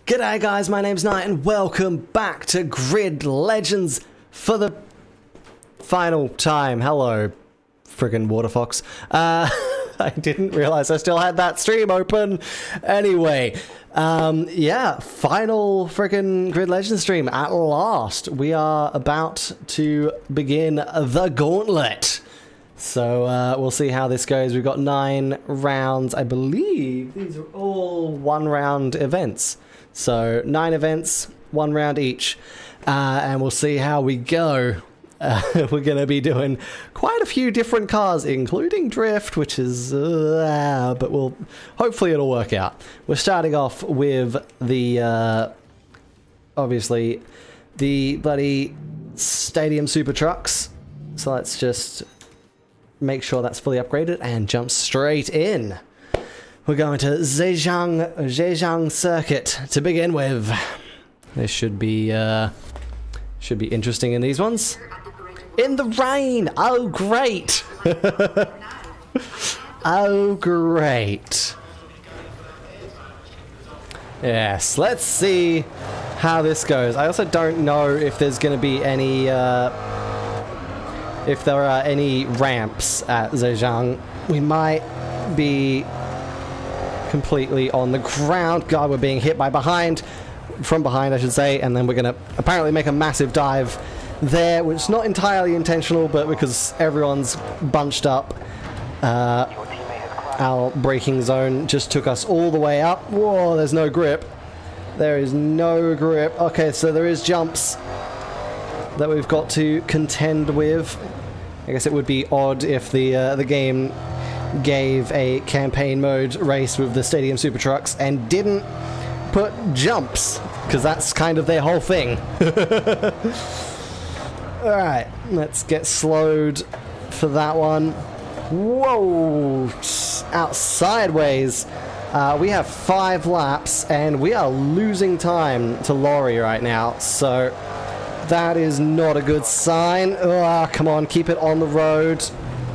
G'day guys, my name's Knight and welcome back to Grid Legends for the final time. Hello, friggin' Waterfox. I didn't realize I still had that stream open. Anyway, yeah, final friggin' Grid Legends stream at last. We are about to begin the Gauntlet. So we'll see how this goes. We've got 9 rounds. I believe these are all 1 round events. So 9 events, 1 round each, and we'll see how we go. We're going to be doing quite a few different cars, including drift, which is, but hopefully it'll work out. We're starting off with the, obviously, the bloody Stadium Super Trucks. So let's just make sure that's fully upgraded and jump straight in. We're going to Zhejiang Circuit to begin with. This should be interesting in these ones. In the rain! Oh, great! Oh, great. Yes, let's see how this goes. I also don't know if there's going to be any, if there are any ramps at Zhejiang. We might be completely on the ground. God, we're being hit from behind I should say, and then we're gonna apparently make a massive dive there, which is not entirely intentional, but because everyone's bunched up, our braking zone just took us all the way up. Whoa, there's no grip. There is no grip. Okay, so there is jumps that we've got to contend with. I guess it would be odd if the game gave a campaign mode race with the Stadium Super Trucks and didn't put jumps, because that's kind of their whole thing. Alright, let's get slowed for that one. Whoa! Out sideways. We have 5 laps and we are losing time to Lorry right now, so that is not a good sign. Oh, come on, keep it on the road.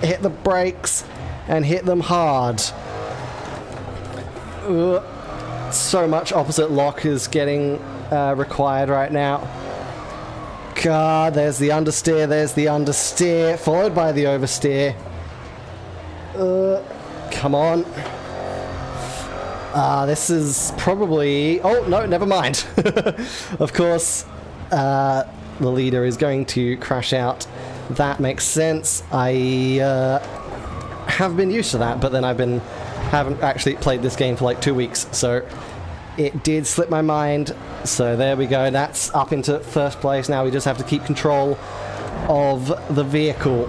Hit the brakes and hit them hard. So much opposite lock is getting required right now. God, there's the understeer, followed by the oversteer. Come on. This is probably... Oh, no, never mind. Of course, the leader is going to crash out. That makes sense. I have been used to that, but then haven't actually played this game for like 2 weeks, so it did slip my mind. So there we go, that's up into first place. Now we just have to keep control of the vehicle.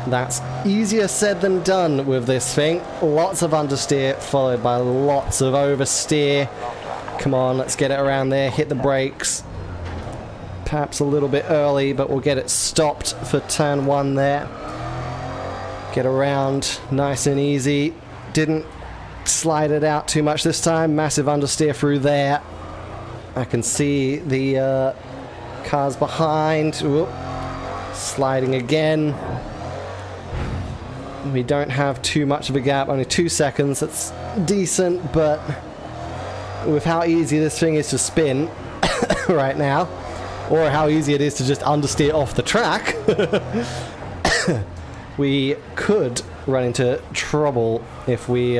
That's easier said than done with this thing. Lots of understeer followed by lots of oversteer. Come on, let's get it around there, hit the brakes. Perhaps a little bit early, but we'll get it stopped for turn 1 there. Get around nice and easy. Didn't slide it out too much this time. Massive understeer through there. I can see the cars behind. Whoop. Sliding again. We don't have too much of a gap, only 2 seconds. That's decent, but with how easy this thing is to spin right now, or how easy it is to just understeer off the track, we could run into trouble if we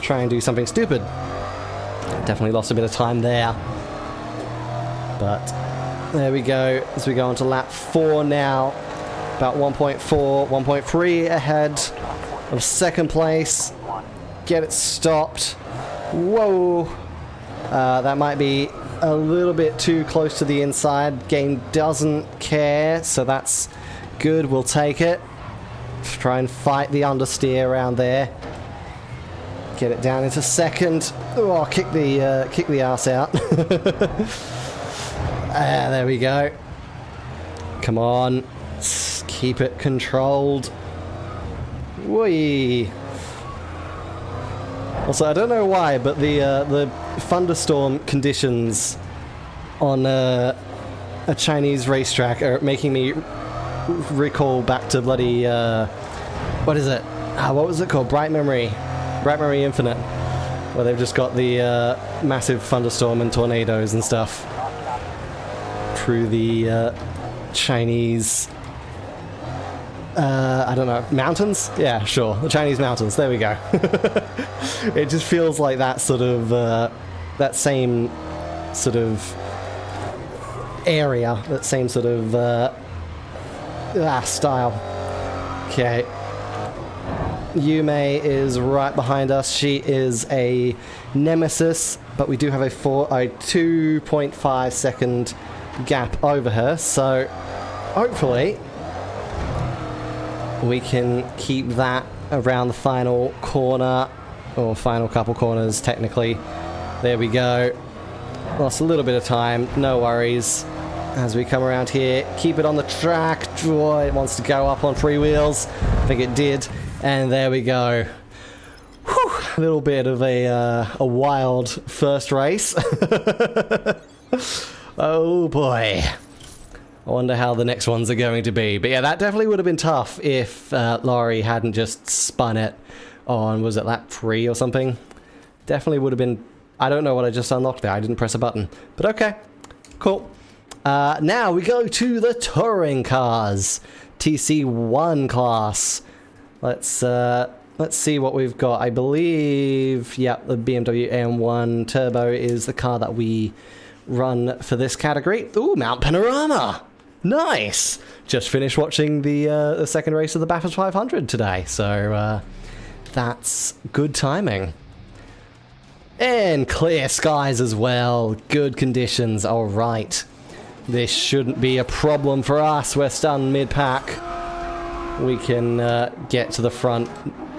try and do something stupid. Definitely lost a bit of time there. But there we go, as we go on to lap 4 now. About 1.4, 1.3 ahead of second place. Get it stopped. Whoa! That might be a little bit too close to the inside. Game doesn't care, so that's good. We'll take it. Try and fight the understeer around there. Get it down into second. Oh, kick the arse out. There we go. Come on. Keep it controlled. Whee! Also, I don't know why, but the thunderstorm conditions on a Chinese racetrack are making me recall back to bloody what is it? What was it called? Bright Memory Infinite. where they've just got the massive thunderstorm and tornadoes and stuff through the Chinese, I don't know, mountains? Yeah, sure, the Chinese mountains, there we go. It just feels like that sort of, that same sort of area, that same sort of style. Okay. Yume is right behind us. She is a nemesis, but we do have a 2.5 second gap over her, so hopefully we can keep that around the final corner, or final couple corners technically. There we go. Lost a little bit of time, no worries. As we come around here, keep it on the track. Oh, it wants to go up on 3 wheels. I think it did. And there we go. Whew, a little bit of a wild first race. Oh boy. I wonder how the next ones are going to be. But yeah, that definitely would have been tough if Laurie hadn't just spun it on, was it lap 3 or something? Definitely would have been... I don't know what I just unlocked there. I didn't press a button. But okay. Cool. Now we go to the touring cars. TC1 class. Let's see what we've got. I believe, yeah, the BMW M1 Turbo is the car that we run for this category. Ooh, Mount Panorama! Nice! Just finished watching the second race of the Bathurst 500 today, so that's good timing. And clear skies as well. Good conditions. All right. This shouldn't be a problem for us. We're stunned mid-pack. We can get to the front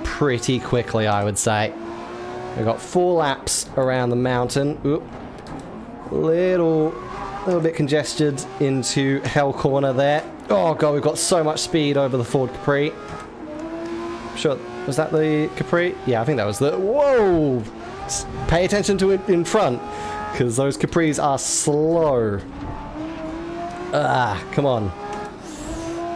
pretty quickly, I would say. We've got 4 laps around the mountain. Oop. Little bit congested into Hell Corner there. Oh god, we've got so much speed over the Ford Capri. Sure, was that the Capri? Yeah, I think that was the... Whoa! Pay attention to it in front, because those Capris are slow. Come on.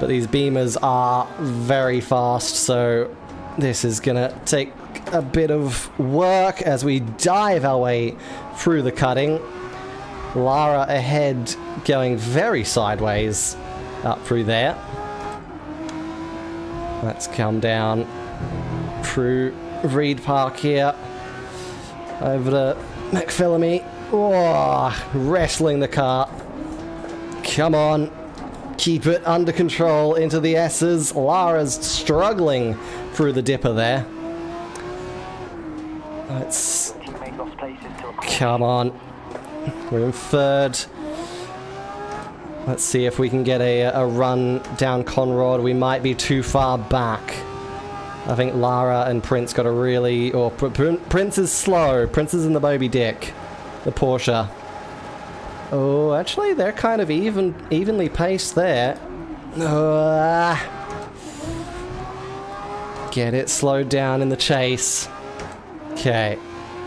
But these Beamers are very fast, so this is gonna take a bit of work as we dive our way through the cutting. Lara ahead, going very sideways up through there. Let's come down through Reed Park here. Over to McPhillamy. Oh, wrestling the car. Come on. Keep it under control into the S's. Lara's struggling through the dipper there. Let's... Come on. We're in third. Let's see if we can get a run down Conrad. We might be too far back. I think Lara and Prince got a really... Or Prince is slow. Prince is in the Moby Dick. The Porsche. Oh, actually, they're kind of evenly paced there. Get it slowed down in the chase. Okay.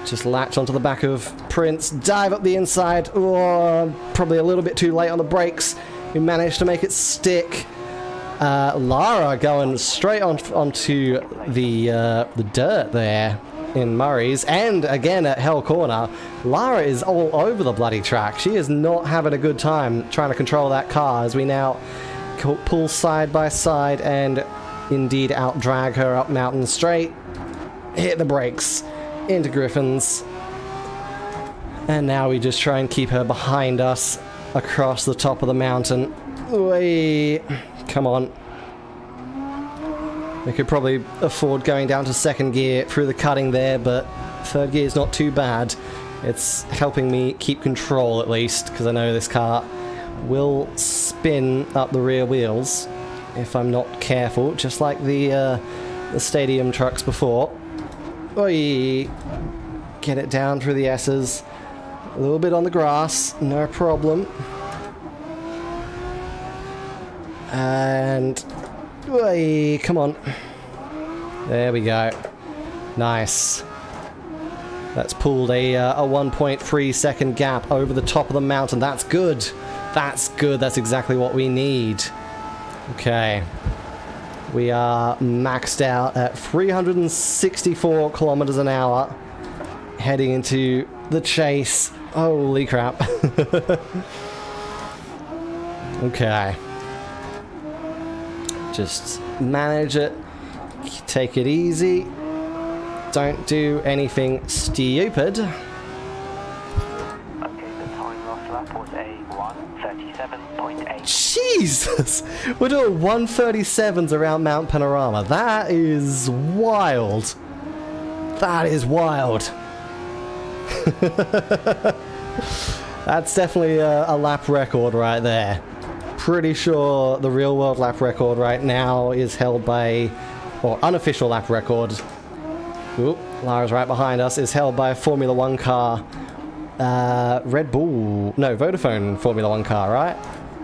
Just latch onto the back of Prince. Dive up the inside. Oh, probably a little bit too late on the brakes. We managed to make it stick. Lara going straight onto the dirt there in Murray's, and again at Hell Corner. Lara is all over the bloody track. She is not having a good time trying to control that car as we now pull side by side and indeed out-drag her up Mountain Straight. Hit the brakes into Griffin's. And now we just try and keep her behind us across the top of the mountain. Wait. Come on. We could probably afford going down to second gear through the cutting there, but third gear is not too bad. It's helping me keep control at least, because I know this car will spin up the rear wheels if I'm not careful, just like the stadium trucks before. Oi! Get it down through the S's. A little bit on the grass, no problem. And... Oi, come on. There we go. Nice. That's pulled a 1.3 second gap over the top of the mountain. That's good. That's good. That's exactly what we need. Okay. We are maxed out at 364 kilometers an hour. heading into the chase. Holy crap. Okay. Just manage it. Take it easy. Don't do anything stupid. Okay, the time last lap was a 1:37.8. Jesus! We're doing 137s around Mount Panorama. That is wild. That is wild. That's definitely a lap record right there. Pretty sure the real world lap record right now is held by, or unofficial lap record. Oop, Lara's right behind us, is held by a Formula 1 car. Red Bull, no, Vodafone Formula 1 car, right?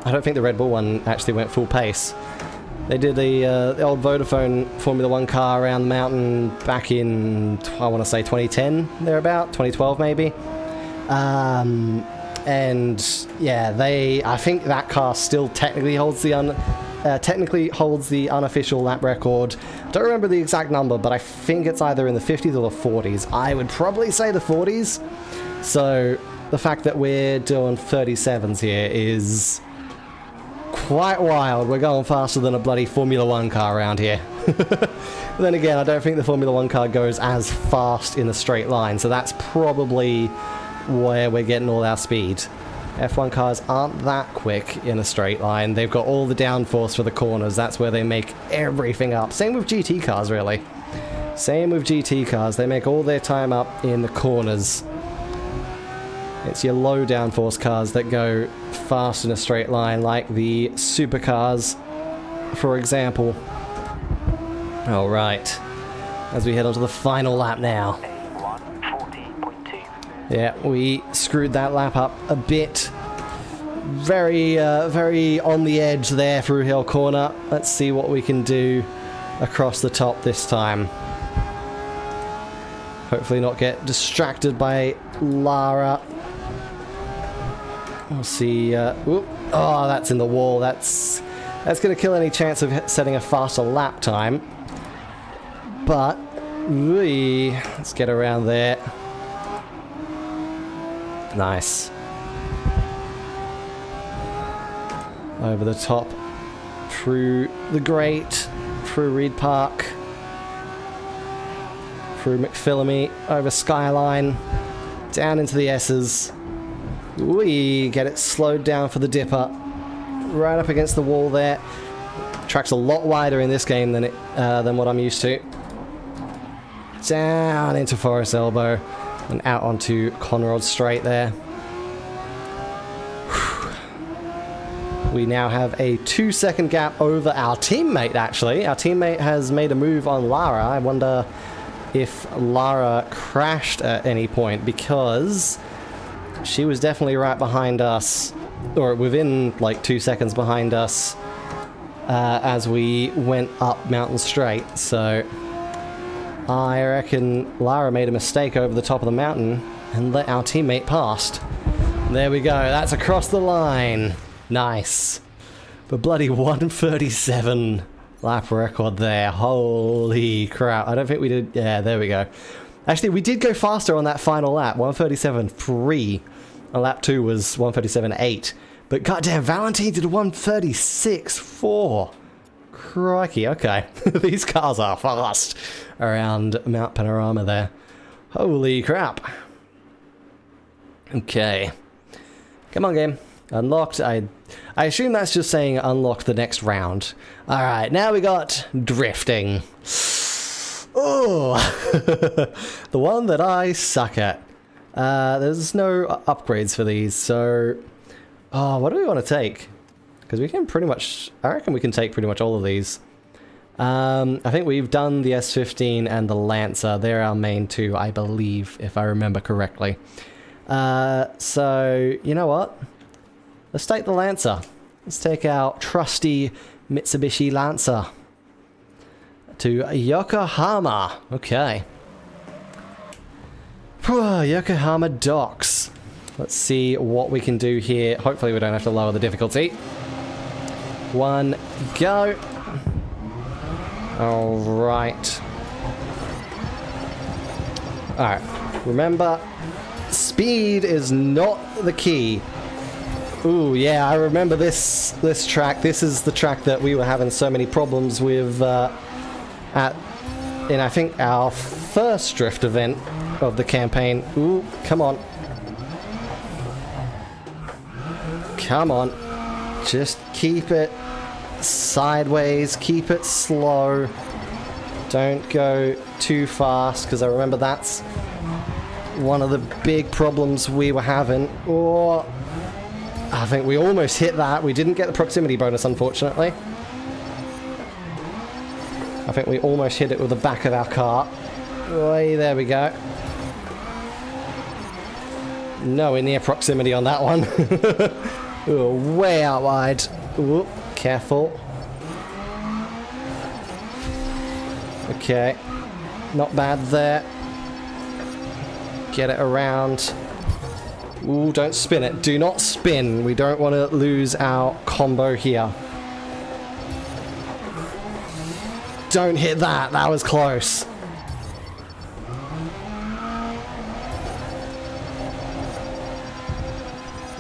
I don't think the Red Bull one actually went full pace. They did the old Vodafone Formula 1 car around the mountain back in, I want to say 2010, thereabout, 2012 maybe. And yeah, I think that car still technically holds the unofficial lap record. Don't remember the exact number, but I think it's either in the 50s or the 40s. I would probably say the 40s. So the fact that we're doing 37s here is quite wild. We're going faster than a bloody Formula 1 car around here. Then again, I don't think the Formula 1 car goes as fast in a straight line, so that's probably where we're getting all our speed. F1 cars aren't that quick in a straight line. They've got all the downforce for the corners. That's where they make everything up. Same with GT cars, really. Same with GT cars. They make all their time up in the corners. It's your low downforce cars that go fast in a straight line, like the supercars, for example. Alright. As we head on to the final lap now. Yeah, we screwed that lap up a bit. Very on the edge there through Hill Corner. Let's see what we can do across the top this time. Hopefully not get distracted by Lara. We'll see. Whoop. Oh, that's in the wall. That's going to kill any chance of setting a faster lap time. But let's get around there. Nice. Over the top, through the Great, through Reed Park, through McPhillamy, over Skyline, down into the S's. We get it slowed down for the dipper. Right up against the wall there. Track's a lot wider in this game than what I'm used to. Down into Forest Elbow. And out onto Conrod Straight there. We now have a 2-second gap over our teammate, actually. Our teammate has made a move on Lara. I wonder if Lara crashed at any point, because she was definitely right behind us, or within like 2 seconds behind us, as we went up Mountain Straight. So I reckon Lara made a mistake over the top of the mountain and let our teammate past. There we go, that's across the line. Nice. But bloody 137 lap record there. Holy crap. I don't think we did. Yeah, there we go. Actually, we did go faster on that final lap. 137.3. And lap 2 was 137.8. But goddamn, Valentine did 136.4. Crikey, okay. These cars are fast around Mount Panorama there. Holy crap. Okay. Come on, game. Unlocked. I assume that's just saying unlock the next round. Alright, now we got drifting. Oh! The one that I suck at. There's no upgrades for these, so... Oh, what do we want to take? Because we can pretty much... I reckon we can take pretty much all of these. I think we've done the S15 and the Lancer. They're our main two, I believe, if I remember correctly. So, you know what? Let's take the Lancer. Let's take our trusty Mitsubishi Lancer to Yokohama. Okay. Yokohama docks. Let's see what we can do here. Hopefully we don't have to lower the difficulty. One, go. Alright. Alright. Remember, speed is not the key. Ooh, yeah, I remember this track. This is the track that we were having so many problems with in I think our first drift event of the campaign. Ooh, come on. Come on. Just keep it sideways, keep it slow. Don't go too fast, because I remember that's one of the big problems we were having. Or I think we almost hit that. We didn't get the proximity bonus, unfortunately. I think we almost hit it with the back of our car. Oy, there we go. Nowhere near proximity on that one. Ooh, way out wide. Ooh, careful. Okay. Not bad there. Get it around. Ooh, don't spin it. Do not spin. We don't want to lose our combo here. Don't hit that. That was close.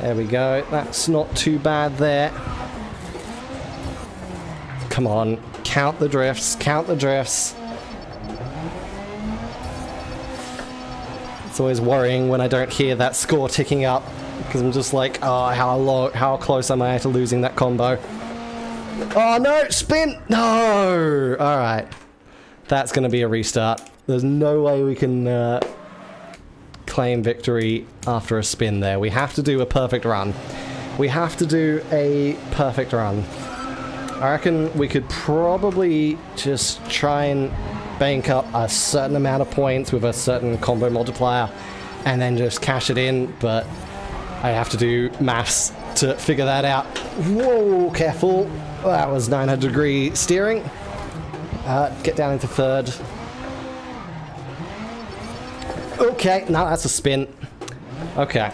There we go. That's not too bad there. Come on. Count the drifts. Count the drifts. It's always worrying when I don't hear that score ticking up, because I'm just like, oh, how close am I to losing that combo? Oh no, spin! No! Alright. That's going to be a restart. There's no way we can claim victory after a spin there. We have to do a perfect run. We have to do a perfect run. I reckon we could probably just try and bank up a certain amount of points with a certain combo multiplier and then just cash it in, but I have to do maths to figure that out. Whoa, careful. That was 900-degree steering. Get down into third. Okay, now that's a spin. Okay,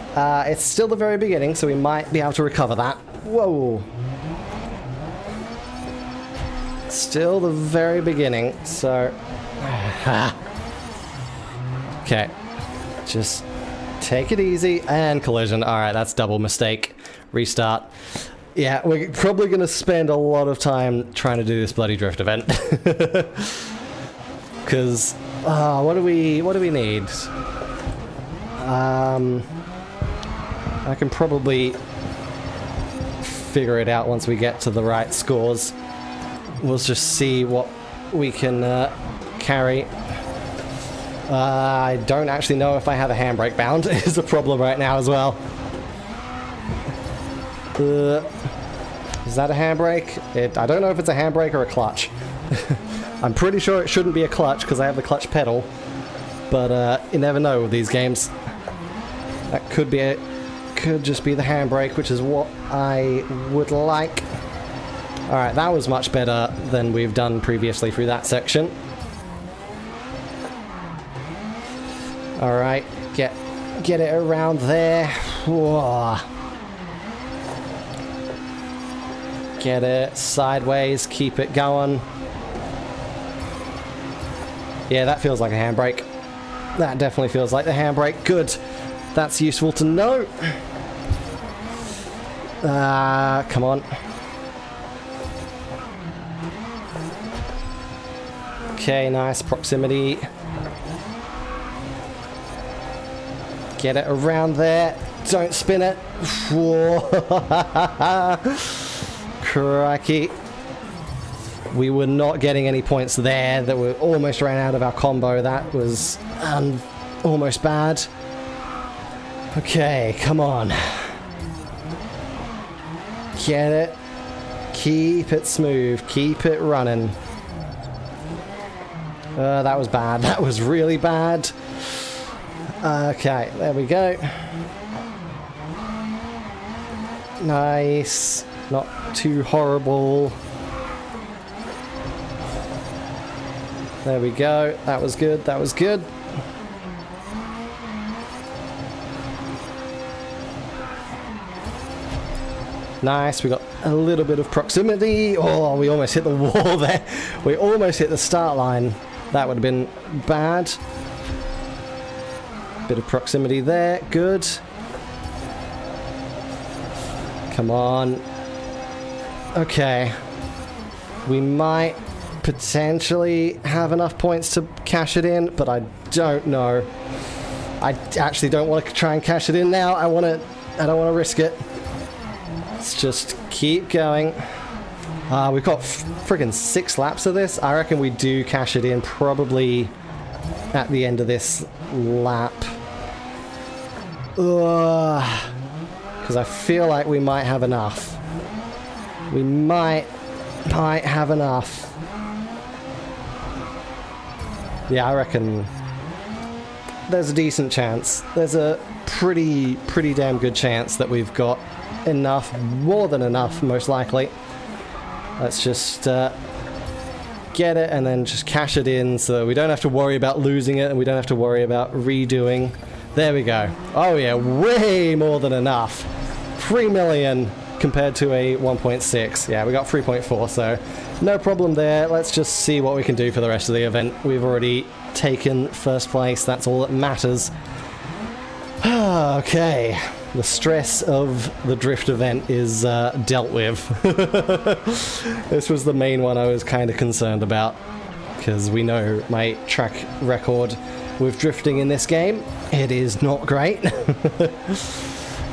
it's still the very beginning, so we might be able to recover that. Whoa. Still the very beginning, so... Okay. Just take it easy, and collision. Alright, that's double mistake. Restart. Yeah, we're probably going to spend a lot of time trying to do this bloody drift event. Because, what do we need? I can probably figure it out once we get to the right scores. We'll just see what we can carry. I don't actually know if I have a handbrake bound. Is a problem right now as well. Is that a handbrake? I don't know if it's a handbrake or a clutch. I'm pretty sure it shouldn't be a clutch because I have the clutch pedal. But you never know with these games. That could just be the handbrake, which is what I would like. Alright, that was much better than we've done previously through that section. Alright, get it around there. Whoa. Get it sideways, keep it going. Yeah, that feels like a handbrake. That definitely feels like the handbrake. Good. That's useful to know. Come on. Okay, nice proximity. Get it around there. Don't spin it. Whoa. Crikey. We were not getting any points there. That we almost ran out of our combo. That was almost bad. Okay, come on. Get it. Keep it smooth. Keep it running. That was bad. That was really bad. Okay, there we go. Nice. Not too horrible. There we go. That was good. That was good. Nice. We got a little bit of proximity. Oh, we almost hit the wall there. We almost hit the start line. That would have been bad. Bit of proximity there. Good. Come on. Okay. We might potentially have enough points to cash it in, but I don't know. I actually don't want to try and cash it in now. I don't want to risk it. Let's just keep going. We've got friggin' 6 laps of this. I reckon we do cash it in probably at the end of this lap. Because I feel like we might have enough. We might have enough. Yeah, I reckon there's a decent chance. There's a pretty damn good chance that we've got enough, more than enough, most likely. Let's just get it and then just cash it in so we don't have to worry about losing it and we don't have to worry about redoing. There we go. Oh yeah, way more than enough. 3 million compared to a 1.6. Yeah, we got 3.4, so no problem there. Let's just see what we can do for the rest of the event. We've already taken first place. That's all that matters. Okay. The stress of the drift event is dealt with. This was the main one I was kind of concerned about, because we know my track record with drifting in this game. It is not great.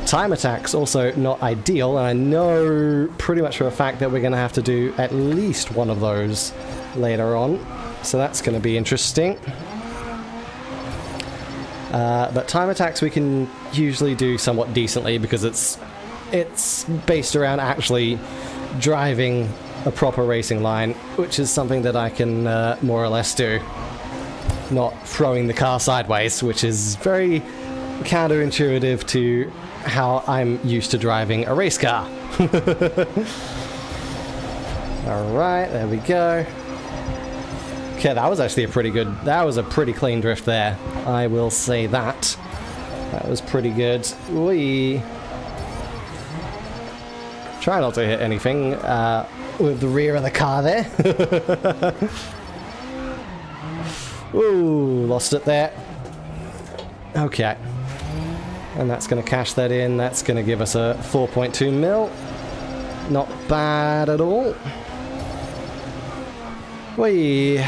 Time attacks also not ideal, and I know pretty much for a fact that we're going to have to do at least one of those later on, so that's going to be interesting. But time attacks we can usually do somewhat decently because it's based around actually driving a proper racing line, which is something that I can more or less do. Not throwing the car sideways, which is very counterintuitive to how I'm used to driving a race car. Alright, there we go. Okay, that was actually that was a pretty clean drift there. I will say that. That was pretty good. Whee! Try not to hit anything with the rear of the car there. Ooh, lost it there. Okay. And that's going to cash that in. That's going to give us a 4.2 mil. Not bad at all. Whee!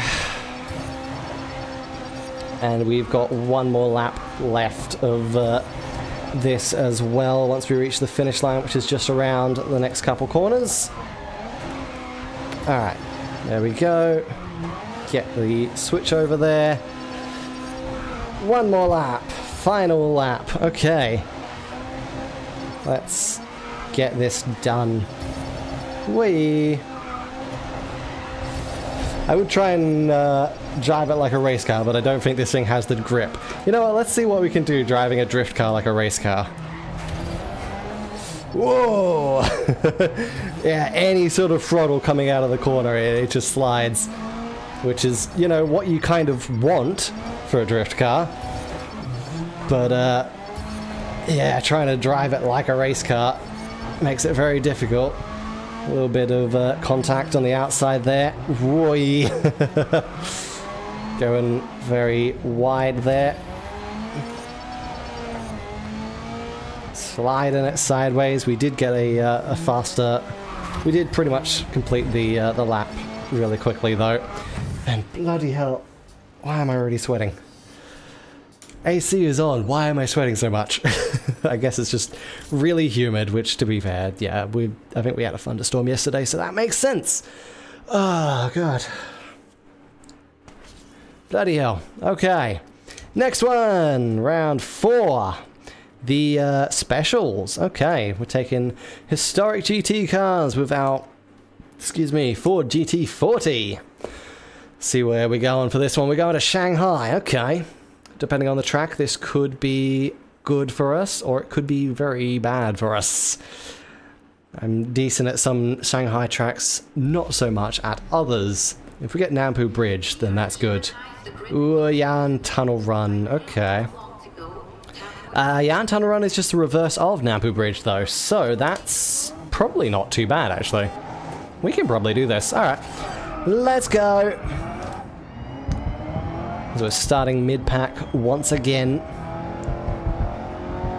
And we've got one more lap left of this as well once we reach the finish line, which is just around the next couple corners. Alright, there we go. Get the switch over there. One more lap. Final lap. Okay. Let's get this done. Whee! I would try and drive it like a race car, but I don't think this thing has the grip. You know what, let's see what we can do driving a drift car like a race car. Whoa! Yeah, any sort of throttle coming out of the corner, it just slides. Which is, you know, what you kind of want for a drift car. But, yeah, trying to drive it like a race car makes it very difficult. A little bit of contact on the outside there. Whee! Going very wide there. Sliding it sideways. We did get a faster... We did pretty much complete the lap really quickly though. And bloody hell, why am I already sweating? AC is on, why am I sweating so much? I guess it's just really humid, which to be fair, yeah, I think we had a thunderstorm yesterday, so that makes sense. Oh, God. Bloody hell. Okay. Next one, round 4. The specials. Okay, we're taking historic GT cars with our, Ford GT40. See where we're going for this one. We're going to Shanghai. Okay. Depending on the track, this could be good for us, or it could be very bad for us. I'm decent at some Shanghai tracks, not so much at others. If we get Nampu Bridge, then that's good. Yan Tunnel Run. Okay. Yan Tunnel Run is just the reverse of Nampu Bridge, though, so that's probably not too bad, actually. We can probably do this. Alright. Let's go! So we're starting mid-pack once again.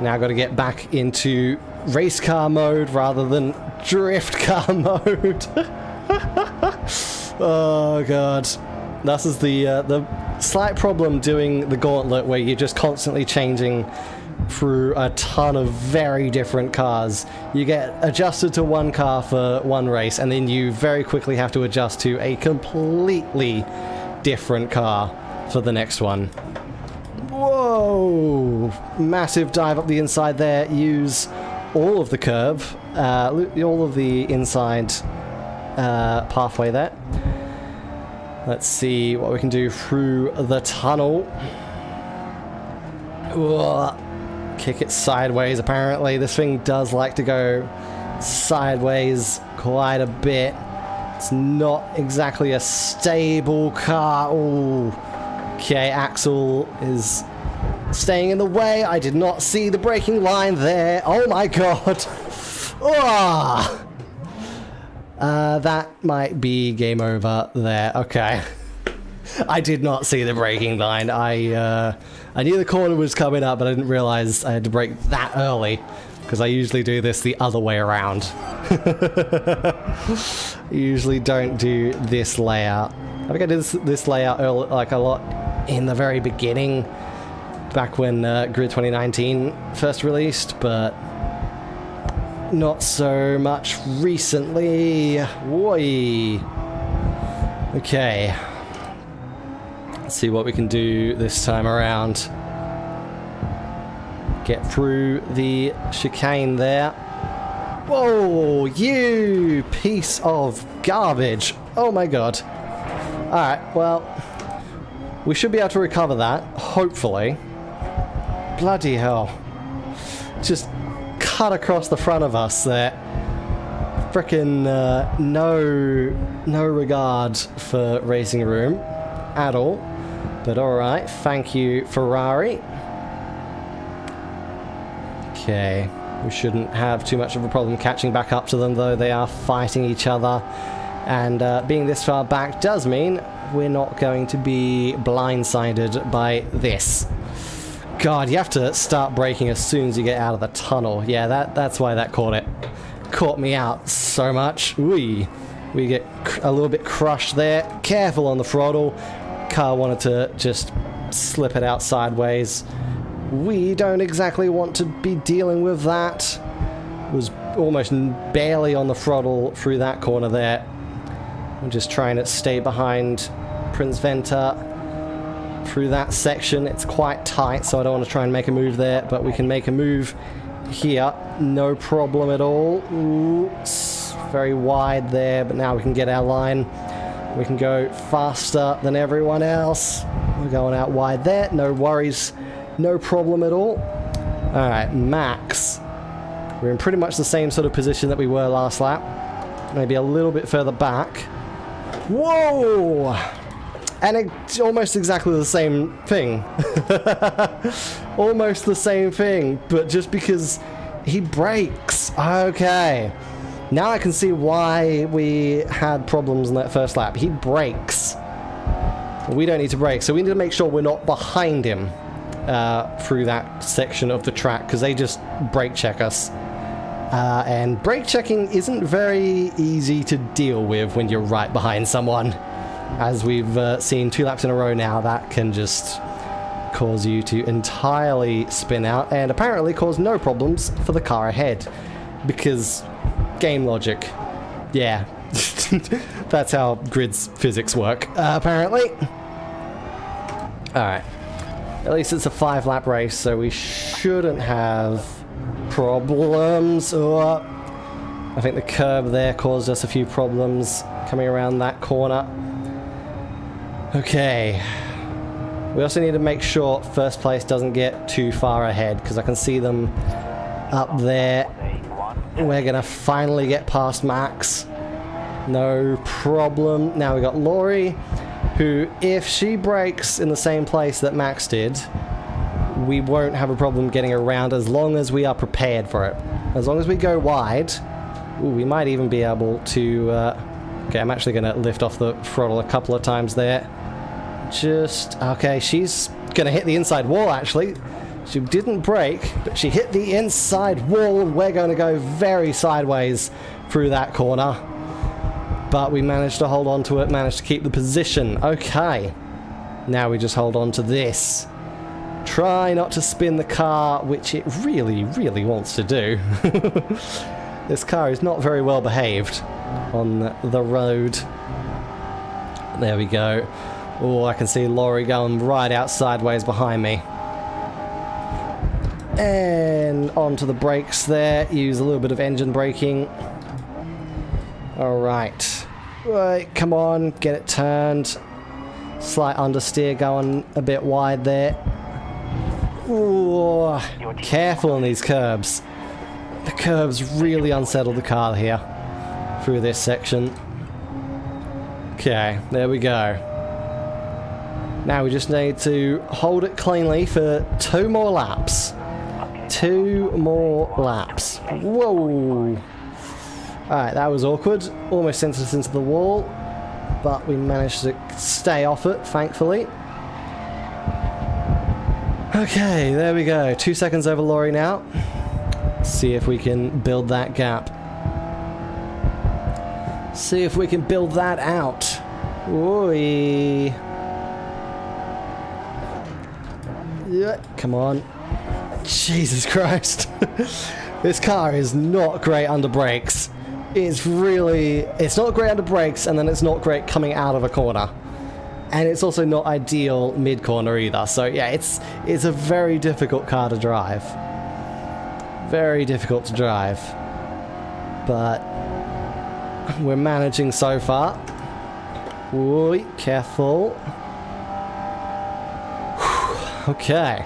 Now got to get back into race car mode rather than drift car mode. Oh god. This is the slight problem doing the Gauntlet, where you're just constantly changing through a ton of very different cars. You get adjusted to one car for one race, and then you very quickly have to adjust to a completely different car for the next one. Whoa! Massive dive up the inside there. Use all of the curve, all of the inside pathway there. Let's see what we can do through the tunnel. Whoa. Kick it sideways, apparently. This thing does like to go sideways quite a bit. It's not exactly a stable car. Ooh. Okay, Axel is staying in the way. I did not see the braking line there. Oh my god. Oh. That might be game over there. Okay. I did not see the braking line. I knew the corner was coming up, but I didn't realize I had to brake that early, because I usually do this the other way around. I usually don't do this layout. I think I did this layout early, like a lot in the very beginning, back when Grid 2019 first released, but not so much recently. Woi. Okay. Let's see what we can do this time around. Get through the chicane there. Whoa, you piece of garbage. Oh my god. Alright, well, we should be able to recover that, hopefully. Bloody hell. Just cut across the front of us there. Frickin' no regard for racing room at all. But alright, thank you, Ferrari. Okay, we shouldn't have too much of a problem catching back up to them, though they are fighting each other. And being this far back does mean we're not going to be blindsided by this. God, you have to start braking as soon as you get out of the tunnel. Yeah, that's why that caught me out so much. Ooh, we get a little bit crushed there. Careful on the throttle. Car wanted to just slip it out sideways. We don't exactly want to be dealing with that. Was almost barely on the throttle through that corner there. I'm just trying to stay behind Prince Venta through that section. It's quite tight, so I don't want to try and make a move there, but we can make a move here. No problem at all. Ooh, it's very wide there, but now we can get our line. We can go faster than everyone else. We're going out wide there. No worries. No problem at all. Alright, Max. We're in pretty much the same sort of position that we were last lap. Maybe a little bit further back. Whoa! And it's almost exactly the same thing. Almost the same thing, but just because he brakes. Okay. Now I can see why we had problems in that first lap. He brakes. We don't need to brake, so we need to make sure we're not behind him through that section of the track, because they just brake check us. And brake checking isn't very easy to deal with when you're right behind someone. As we've seen 2 laps in a row now, that can just cause you to entirely spin out, and apparently cause no problems for the car ahead. Because game logic. Yeah. That's how grid's physics work, apparently. Alright. At least it's a 5-lap race, so we shouldn't have problems. Oh, I think the curb there caused us a few problems coming around that corner. Okay. We also need to make sure first place doesn't get too far ahead, because I can see them up there. We're gonna finally get past Max. No problem. Now we got Laurie, who, if she brakes in the same place that Max did, we won't have a problem getting around as long as we are prepared for it. As long as we go wide, ooh, we might even be able to... okay, I'm actually going to lift off the throttle a couple of times there. Just... okay, she's going to hit the inside wall, actually. She didn't brake, but she hit the inside wall. We're going to go very sideways through that corner. But we managed to hold on to it, managed to keep the position. Okay. Now we just hold on to this. Try not to spin the car, which it really, really wants to do. This car is not very well behaved on the road. There we go. Oh, I can see Laurie going right out sideways behind me. And onto the brakes there. Use a little bit of engine braking. Alright. Right, come on, get it turned. Slight understeer going a bit wide there. Ooh, careful on these curbs. The curbs really unsettle the car here through this section. Okay, there we go. Now we just need to hold it cleanly for 2 more laps. 2 more laps. Whoa! Alright, that was awkward. Almost sent us into the wall, but we managed to stay off it, thankfully. Okay, there we go. 2 seconds over Laurie now. See if we can build that gap. See if we can build that out. Oi. Yeah, come on. Jesus Christ. This car is not great under brakes. It's not great under brakes, and then it's not great coming out of a corner. And it's also not ideal mid-corner either. So yeah, it's a very difficult car to drive. Very difficult to drive. But we're managing so far. Oi, careful. Whew, okay.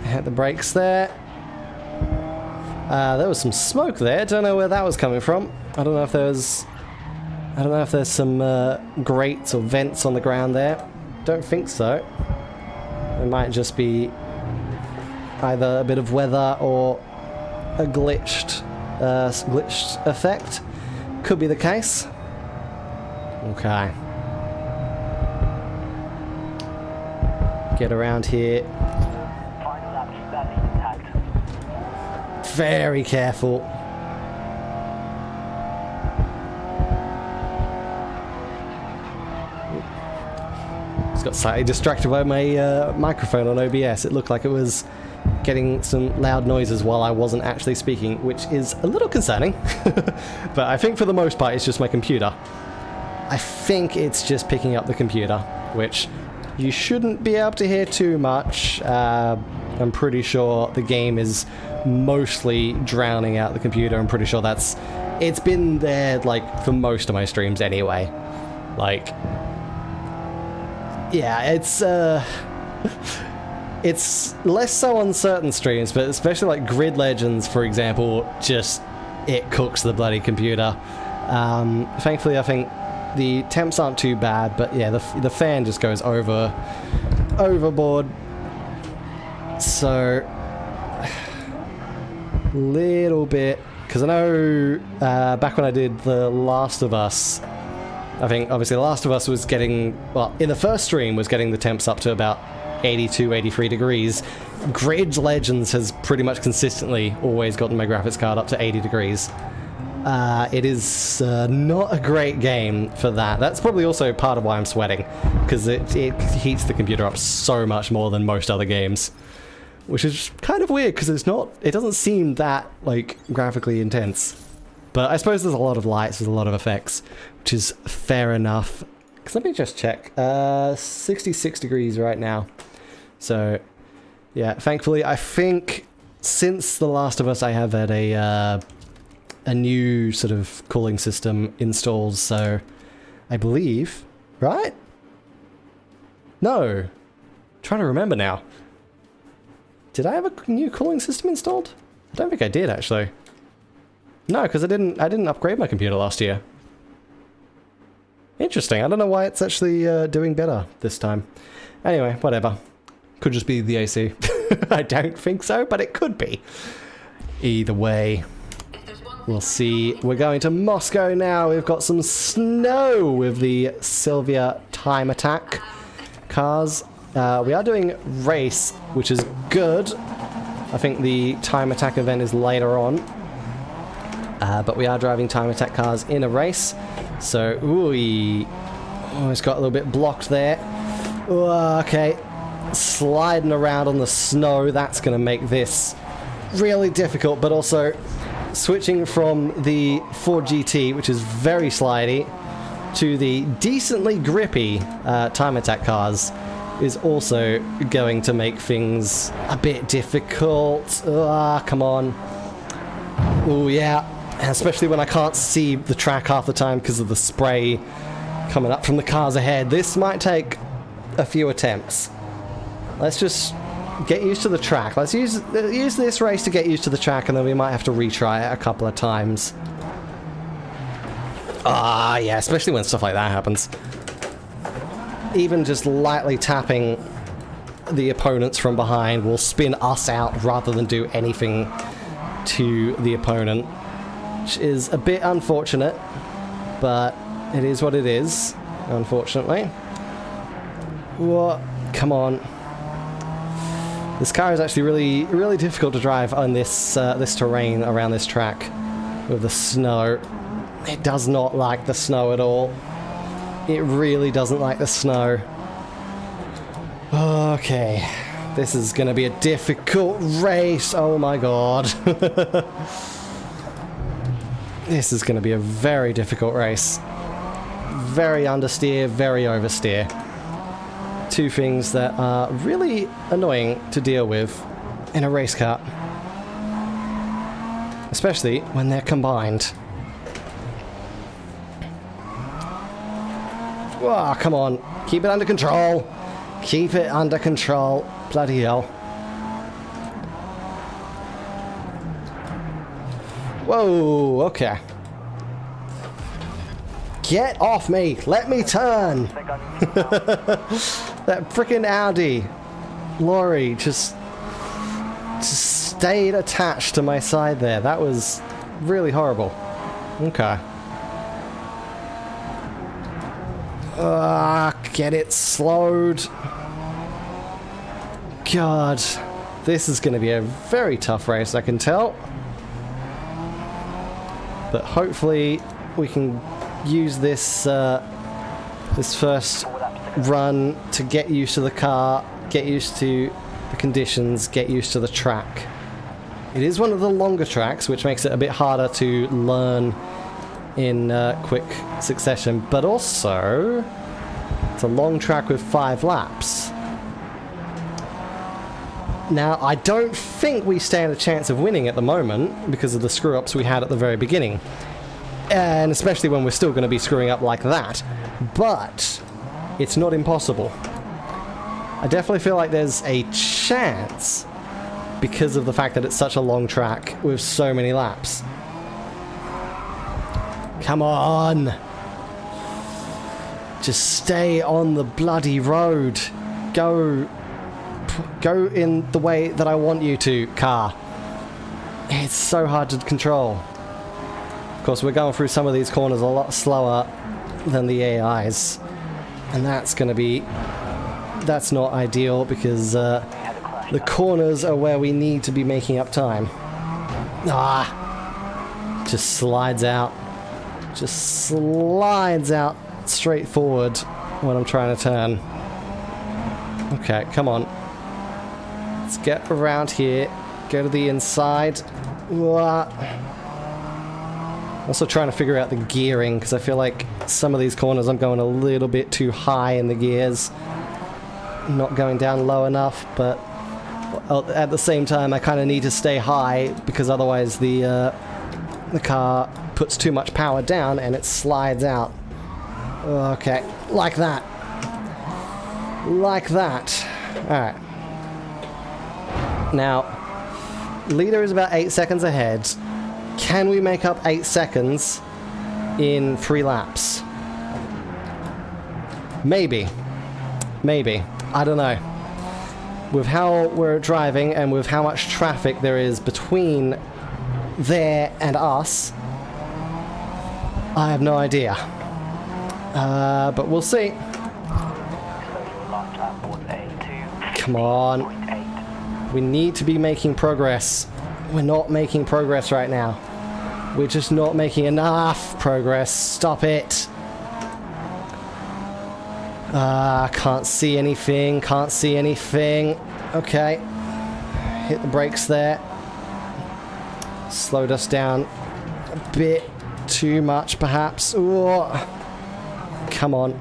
Hit the brakes there. There was some smoke there. Don't know where that was coming from. I don't know if there's some grates or vents on the ground there. Don't think so. It might just be either a bit of weather or a glitched effect. Could be the case. Okay. Get around here. Final lap, keep that lead intact. Very careful. Just got slightly distracted by my microphone on OBS. It looked like it was getting some loud noises while I wasn't actually speaking, which is a little concerning. But I think for the most part it's just my computer. I think it's just picking up the computer, which you shouldn't be able to hear too much. I'm pretty sure the game is mostly drowning out the computer. I'm pretty sure it's been there like for most of my streams anyway. Like, yeah, it's less so on certain streams, but especially like Grid Legends, for example, just it cooks the bloody computer. Thankfully, I think the temps aren't too bad, but yeah, the fan just goes overboard. So little bit, because I know back when I did The Last of Us, I think obviously The Last of Us was getting, well, in the first stream was getting the temps up to about 82, 83 degrees. Grid Legends has pretty much consistently always gotten my graphics card up to 80 degrees. It is not a great game for that. That's probably also part of why I'm sweating, because it heats the computer up so much more than most other games, which is kind of weird because it doesn't seem that like graphically intense. But I suppose there's a lot of lights, there's a lot of effects, which is fair enough. Because let me just check. 66 degrees right now. So yeah, thankfully I think since The Last of Us I have had a new sort of cooling system installed, so I believe, right? No. I'm trying to remember now. Did I have a new cooling system installed? I don't think I did, actually. No, because I didn't upgrade my computer last year. Interesting. I don't know why it's actually doing better this time. Anyway, whatever. Could just be the AC. I don't think so, but it could be. Either way, we'll see. We're going to Moscow now. We've got some snow with the Sylvia Time Attack cars. We are doing race, which is good. I think the time attack event is later on. But we are driving time attack cars in a race. So, ooh, it's got a little bit blocked there. Ooh, okay. Sliding around on the snow, that's going to make this really difficult, but also switching from the Ford GT, which is very slidey, to the decently grippy time attack cars is also going to make things a bit difficult. Come on. Oh yeah, and especially when I can't see the track half the time because of the spray coming up from the cars ahead. This might take a few attempts. Let's just get used to the track. Let's use this race to get used to the track, and then we might have to retry it a couple of times. Yeah, especially when stuff like that happens. Even just lightly tapping the opponents from behind will spin us out rather than do anything to the opponent, which is a bit unfortunate, but it is what it is, unfortunately. What? Come on. This car is actually really, really difficult to drive on this this terrain around this track with the snow. It does not like the snow at all. It really doesn't like the snow. Okay, this is going to be a difficult race. Oh my god. This is going to be a very difficult race. Very understeer, very oversteer. Two things that are really annoying to deal with in a race car. Especially when they're combined. Oh, come on. Keep it under control. Keep it under control. Bloody hell. Whoa, okay. Get off me. Let me turn. That freaking Audi lorry just stayed attached to my side there. That was really horrible. Okay. Get it slowed. God, this is going to be a very tough race, I can tell. But hopefully we can use this this first run to get used to the car, get used to the conditions, get used to the track. It is one of the longer tracks, which makes it a bit harder to learn in quick succession, but also it's a long track with 5 laps. Now, I don't think we stand a chance of winning at the moment because of the screw-ups we had at the very beginning, and especially when we're still going to be screwing up like that, but it's not impossible. I definitely feel like there's a chance because of the fact that it's such a long track with so many laps. Come on! Just stay on the bloody road. Go in the way that I want you to, car. It's so hard to control. Of course, we're going through some of these corners a lot slower than the AIs. And that's not ideal because the corners are where we need to be making up time. Just slides out. Just slides out straight forward when I'm trying to turn. Okay, come on. Let's get around here. Go to the inside. Also trying to figure out the gearing because I feel like some of these corners I'm going a little bit too high in the gears. Not going down low enough, but at the same time I kind of need to stay high because otherwise the car puts too much power down and it slides out. Okay, like that. Like that. Alright. Now, leader is about 8 seconds ahead. Can we make up 8 seconds in 3 laps? Maybe. Maybe. I don't know. With how we're driving and with how much traffic there is between there and us, I have no idea. But we'll see. Social line transport A Come on. 0.8. We need to be making progress. We're not making progress right now. We're just not making enough progress. Stop it. Can't see anything. Can't see anything. Okay. Hit the brakes there. Slowed us down a bit too much, perhaps. Ooh. Come on.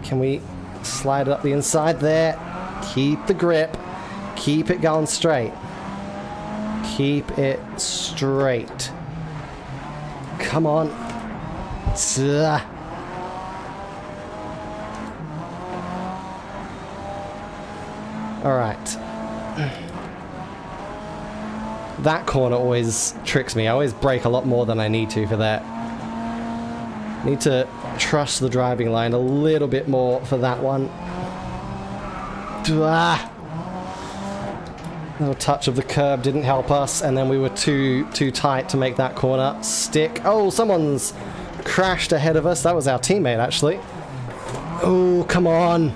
Can we slide it up the inside there? Keep the grip. Keep it going straight. Keep it straight. Come on. Alright. That corner always tricks me. I always brake a lot more than I need to for that. Need to trust the driving line a little bit more for that one. Little touch of the curb didn't help us, and then we were too tight to make that corner stick. Oh, someone's crashed ahead of us. That was our teammate, actually. Oh, come on.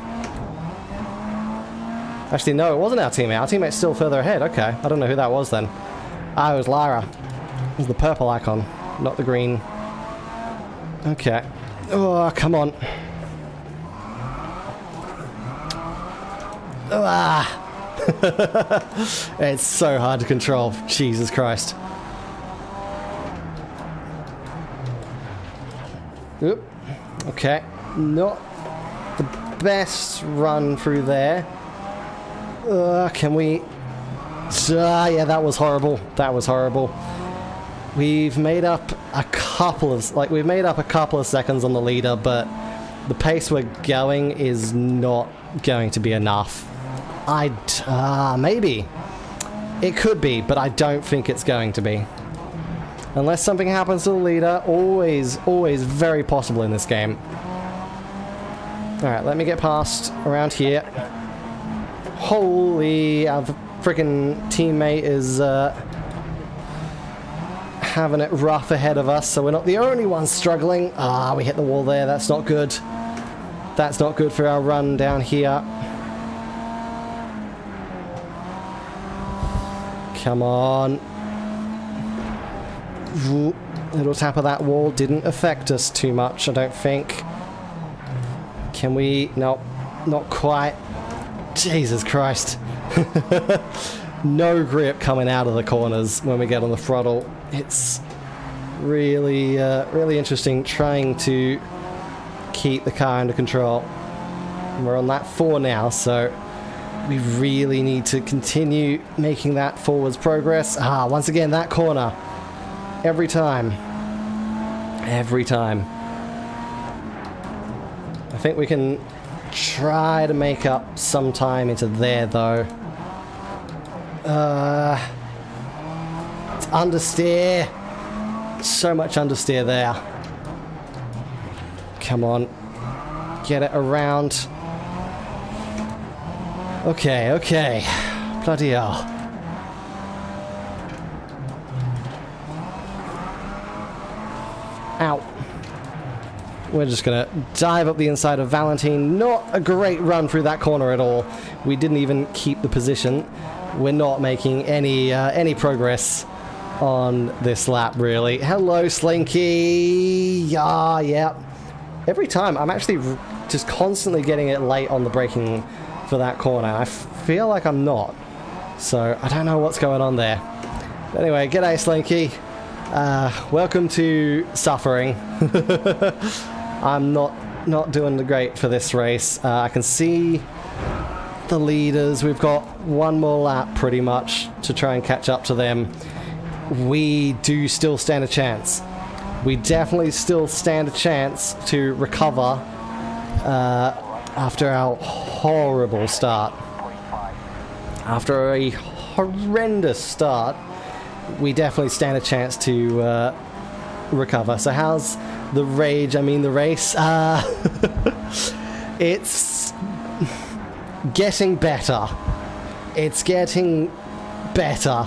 Actually, no, it wasn't our teammate. Our teammate's still further ahead. Okay, I don't know who that was then. Ah, it was Lara. It was the purple icon, not the green. Okay. Oh, come on. Ah. It's so hard to control. Jesus Christ. Oop. Okay. Not the best run through there. Can we... yeah, that was horrible. That was horrible. We've made up a couple of... we've made up a couple of seconds on the leader, but the pace we're going is not going to be enough. Maybe. It could be, but I don't think it's going to be. Unless something happens to the leader, always very possible in this game. Alright, let me get past around here. Holy, our freaking teammate is having it rough ahead of us, so we're not the only ones struggling. We hit the wall there. That's not good. That's not good for our run down here. Come on. Little tap of that wall didn't affect us too much, I don't think. Can we? Nope, not quite. Jesus Christ. No grip coming out of the corners when we get on the throttle. It's really, really interesting trying to keep the car under control. And we're on lap 4 now, so we really need to continue making that forwards progress. Once again, that corner. Every time. Every time. I think we can try to make up some time into there, though. It's understeer. So much understeer there. Come on. Get it around. Okay, okay. Bloody hell. Ow. We're just gonna dive up the inside of Valentine. Not a great run through that corner at all. We didn't even keep the position. We're not making any progress on this lap, really. Hello, Slinky. Yeah. Every time, I'm actually just constantly getting it late on the braking for that corner. I feel like I'm not. So, I don't know what's going on there. Anyway, g'day, Slinky. Welcome to suffering. I'm not doing great for this race. I can see the leaders. We've got one more lap, pretty much, to try and catch up to them. We do still stand a chance. We definitely still stand a chance to recover after our horrible start. After a horrendous start, we definitely stand a chance to recover. So how's the rage? I mean the race. It's getting better. It's getting better.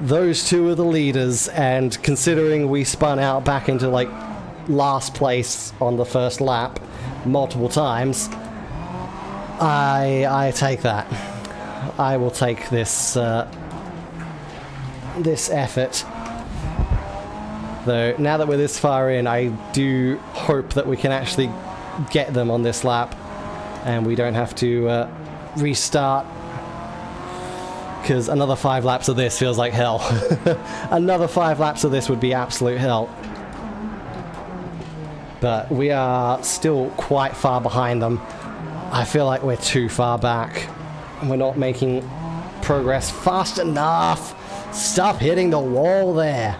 Those two are the leaders, and considering we spun out back into like last place on the first lap multiple times, I take that. I will take this this effort. Though now that we're this far in, I do hope that we can actually get them on this lap, and we don't have to restart. Because another 5 laps of this feels like hell. Another 5 laps of this would be absolute hell. But we are still quite far behind them. I feel like we're too far back. And we're not making progress fast enough. Stop hitting the wall there.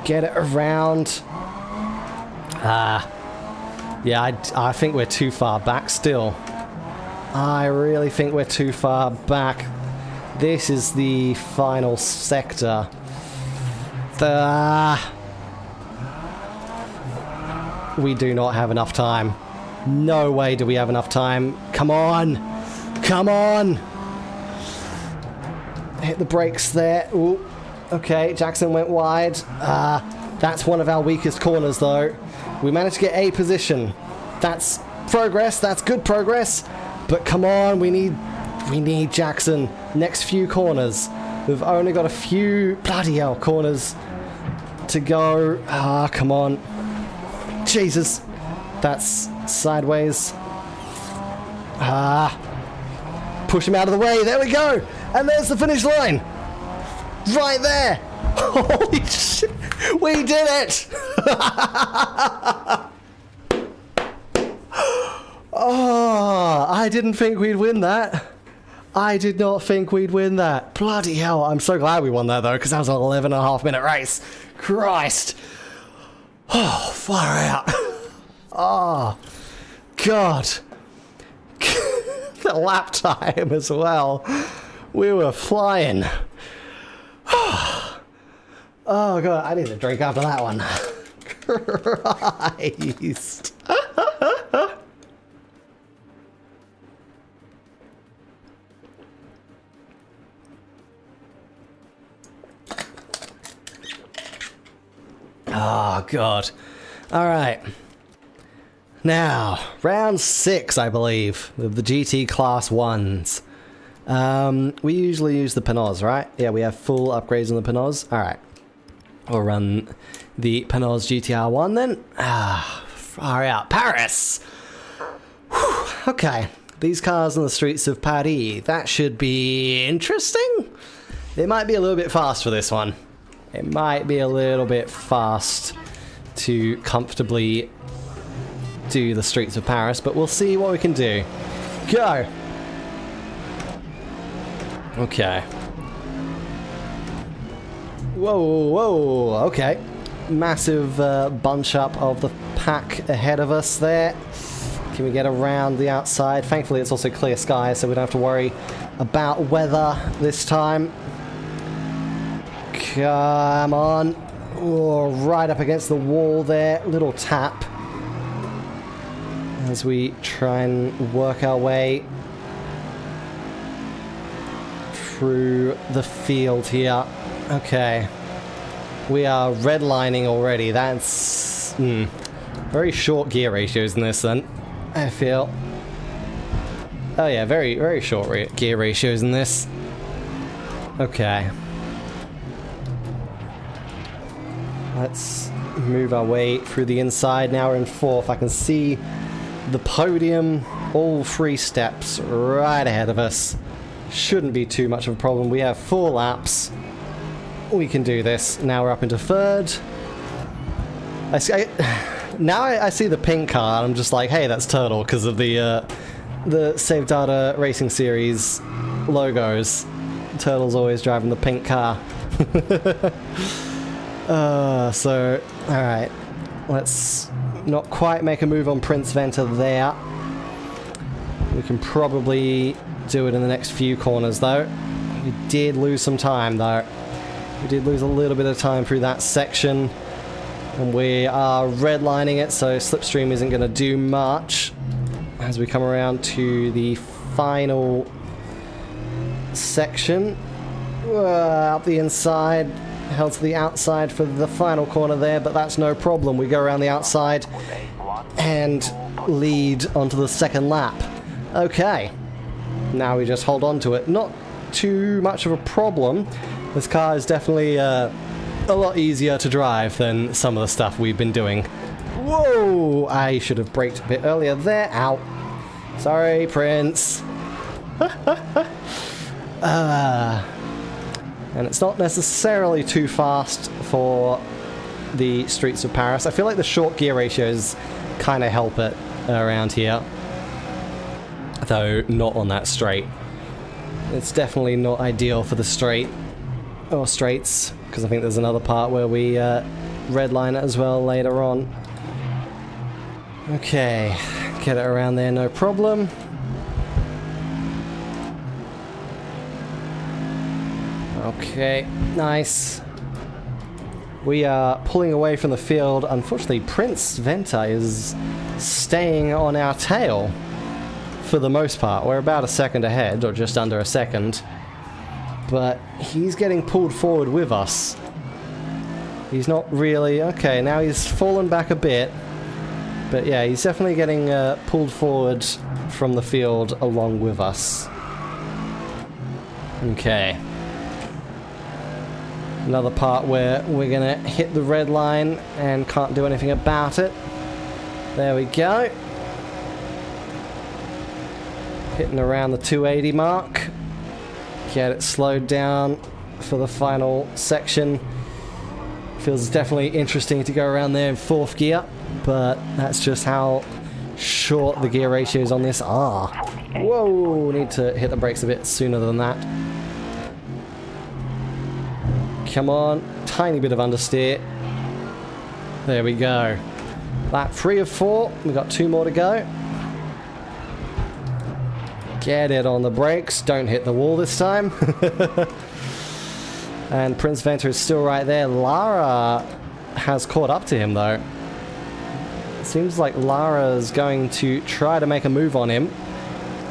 Get it around. Yeah, I think we're too far back still. I really think we're too far back. This is the final sector. We do not have enough time. No way do we have enough time. Come on. Come on. Hit the brakes there. Ooh. Okay, Jackson went wide. That's one of our weakest corners, though. We managed to get a position. That's progress. That's good progress. But come on, we need Jackson. Next few corners. We've only got a few bloody hell corners to go. Come on. Jesus. That's sideways. Push him out of the way. There we go. And there's the finish line. Right there. Holy shit. We did it. Oh, I didn't think we'd win that. I did not think we'd win that. Bloody hell. I'm so glad we won that, though, because that was an 11.5-minute race. Christ. Oh, far out. Oh, God. The lap time as well. We were flying. Oh, God. I need a drink after that one. Christ. Oh, God. All right. Now, round 6, I believe, of the GT Class 1s. We usually use the Panoz, right? Yeah, we have full upgrades on the Panoz. All right. We'll run the Panoz GTR 1 then. Far out. Paris! Whew. Okay. These cars on the streets of Paris. That should be interesting. It might be a little bit fast for this one. It might be a little bit fast to comfortably do the streets of Paris, but we'll see what we can do. Go! Okay. Whoa, whoa, okay. Massive bunch up of the pack ahead of us there. Can we get around the outside? Thankfully it's also clear sky, so we don't have to worry about weather this time. Come on. Oh, right up against the wall there. Little tap. As we try and work our way through the field here. Okay. We are redlining already. That's very short gear ratios in this then, I feel. Oh yeah, very, very short gear ratios in this. Okay. Let's move our way through the inside. Now we're in 4th. I can see the podium, all 3 steps right ahead of us. Shouldn't be too much of a problem. We have 4 laps. We can do this. Now we're up into 3rd. Now I see the pink car and I'm just like, hey, that's Turtle, because of the Save Data Racing Series logos. Turtle's always driving the pink car. So, alright. Let's not quite make a move on Prince Venter there. We can probably do it in the next few corners, though. We did lose some time, though. We did lose a little bit of time through that section. And we are redlining it, so Slipstream isn't going to do much. As we come around to the final section. Up the inside. Held to the outside for the final corner there, but that's no problem. We go around the outside and lead onto the second lap. Okay. Now we just hold on to it. Not too much of a problem. This car is definitely a lot easier to drive than some of the stuff we've been doing. Whoa! I should have braked a bit earlier there. Ow. Sorry, Prince. And it's not necessarily too fast for the streets of Paris. I feel like the short gear ratios kind of help it around here. Though not on that straight. It's definitely not ideal for the straight or straights, because I think there's another part where we redline it as well later on. Okay, get it around there, no problem. Okay, nice. We are pulling away from the field. Unfortunately, Prince Venter is staying on our tail for the most part. We're about a second ahead, or just under a second. But he's getting pulled forward with us. He's not really... Okay, now he's fallen back a bit. But yeah, he's definitely getting pulled forward from the field along with us. Okay. Another part where we're gonna hit the red line and can't do anything about it. There we go. Hitting around the 280 mark. Get it slowed down for the final section. Feels definitely interesting to go around there in fourth gear, but that's just how short the gear ratios on this are. Whoa, need to hit the brakes a bit sooner than that. Come on, tiny bit of understeer. There we go. Lap 3 of 4, we've got 2 more to go. Get it on the brakes, don't hit the wall this time. And Prince Venter is still right there. Lara has caught up to him though. It seems like Lara's going to try to make a move on him.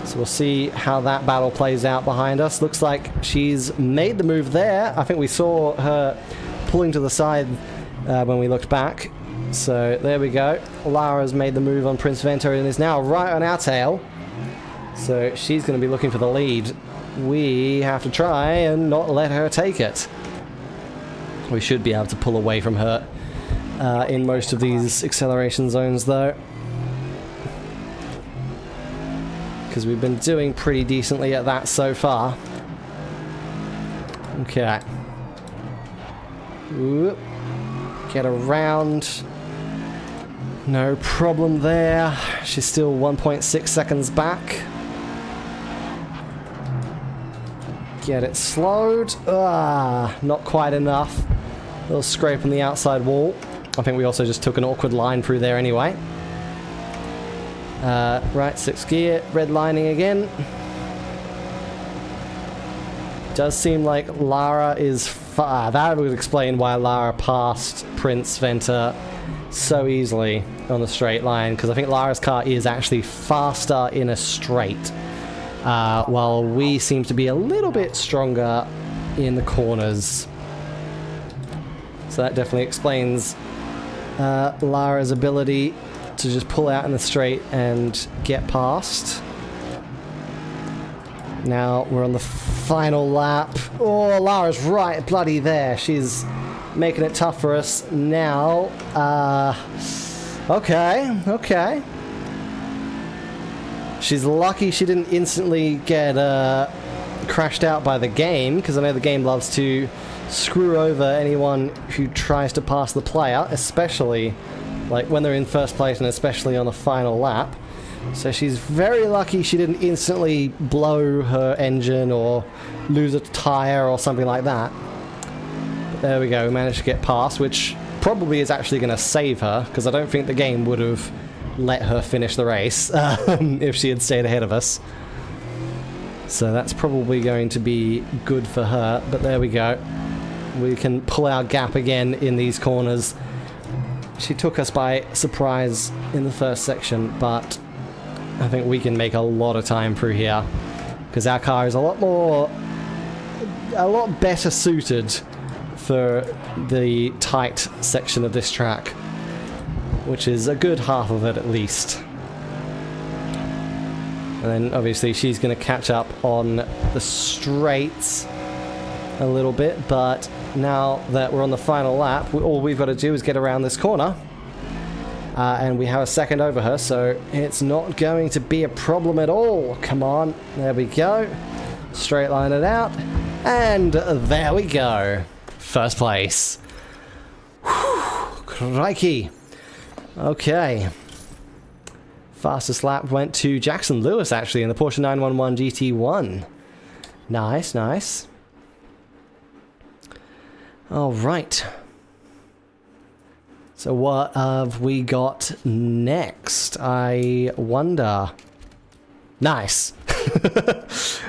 So we'll see how that battle plays out behind us. Looks like she's made the move there. I think we saw her pulling to the side when we looked back. So there we go. Lara's made the move on Prince Venter and is now right on our tail. So she's going to be looking for the lead. We have to try and not let her take it. We should be able to pull away from her in most of these acceleration zones though. Because we've been doing pretty decently at that so far. Okay. Whoop. Get around. No problem there. She's still 1.6 seconds back. Get it slowed. Not quite enough. A little scrape on the outside wall. I think we also just took an awkward line through there anyway. Right, 6th gear, redlining again. Does seem like Lara is far. That would explain why Lara passed Prince Venter so easily on the straight line, because I think Lara's car is actually faster in a straight, while we seem to be a little bit stronger in the corners. So that definitely explains Lara's ability to just pull out in the straight and get past. Now we're on the final lap. Oh, Lara's right bloody there. She's making it tough for us now. Okay. She's lucky she didn't instantly get crashed out by the game, because I know the game loves to screw over anyone who tries to pass the player, especially like when they're in first place and especially on the final lap. So she's very lucky she didn't instantly blow her engine or lose a tire or something like that. But there we go, we managed to get past, which probably is actually going to save her, because I don't think the game would have let her finish the race if she had stayed ahead of us. So that's probably going to be good for her, but there we go. We can pull our gap again in these corners. She took us by surprise in the first section, but I think we can make a lot of time through here, because our car is a lot better suited for the tight section of this track, which is a good half of it at least. And then obviously she's going to catch up on the straights a little bit, but now that we're on the final lap, all we've got to do is get around this corner. And we have a second over her, so it's not going to be a problem at all. Come on, there we go. Straight line it out, and there we go. First place. Whew, crikey. Okay. Fastest lap went to Jackson Lewis, actually, in the Porsche 911 GT1. Nice, nice. All right. So what have we got next? I wonder. Nice.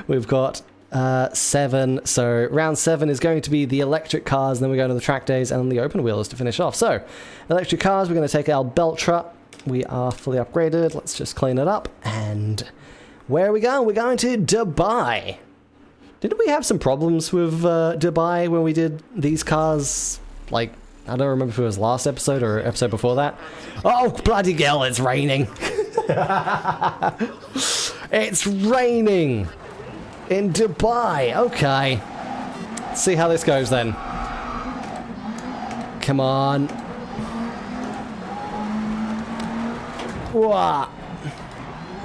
We've got 7. So round 7 is going to be the electric cars, then we go to the track days and then the open wheels to finish off. So electric cars, we're going to take our Beltra. We are fully upgraded. Let's just clean it up. And where are we going? We're going to Dubai. Didn't we have some problems with Dubai when we did these cars? Like, I don't remember if it was last episode or episode before that. Oh, bloody hell, it's raining. It's raining in Dubai. Okay. Let's see how this goes then. Come on. Whoa.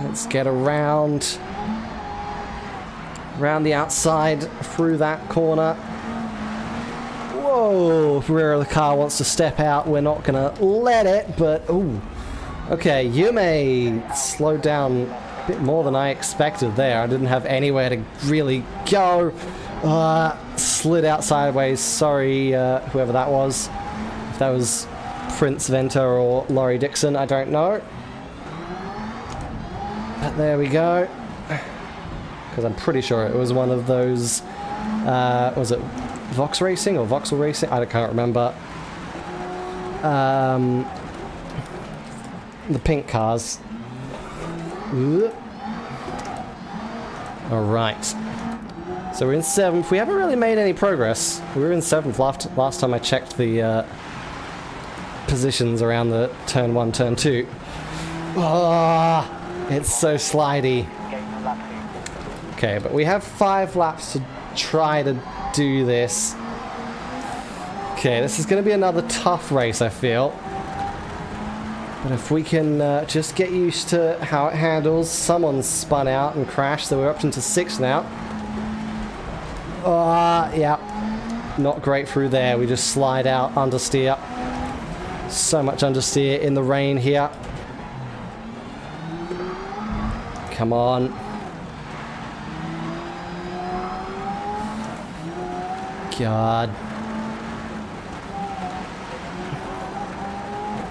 Let's get around the outside through that corner. Whoa, if rear of the car wants to step out, we're not gonna let it, but ooh. Okay, you may slow down a bit more than I expected there. I didn't have anywhere to really go. Slid out sideways. Sorry, whoever that was. If that was Prince Venter or Laurie Dixon, I don't know. But there we go. Because I'm pretty sure it was one of those, was it Vox Racing or Vauxhall Racing? I can't remember. The pink cars. Alright. So we're in 7th. We haven't really made any progress. We were in 7th last time I checked the positions around the turn 1, turn 2. It's so slidey. Okay, but we have 5 laps to try to do this. Okay, this is going to be another tough race, I feel. But if we can just get used to how it handles. Someone spun out and crashed, so we're up into 6 now. Yeah. Not great through there. We just slide out, understeer. So much understeer in the rain here. Come on. God.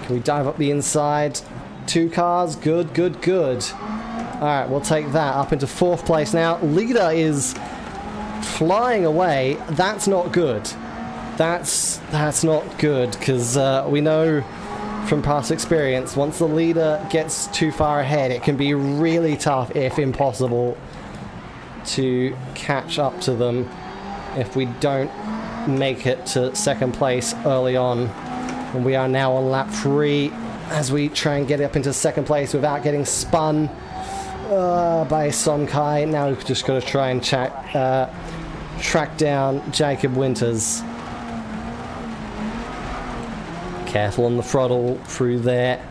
Can we dive up the inside? 2 cars. Good, good, good. Alright, we'll take that up into 4th place now. Leader is flying away. That's not good. That's not good, because we know from past experience, once the leader gets too far ahead, it can be really tough, if impossible, to catch up to them if we don't make it to 2nd place early on. And we are now on lap 3 as we try and get up into 2nd place without getting spun by Sonkai. Now we've just got to try and track down Jacob Winters. Careful on the throttle through there.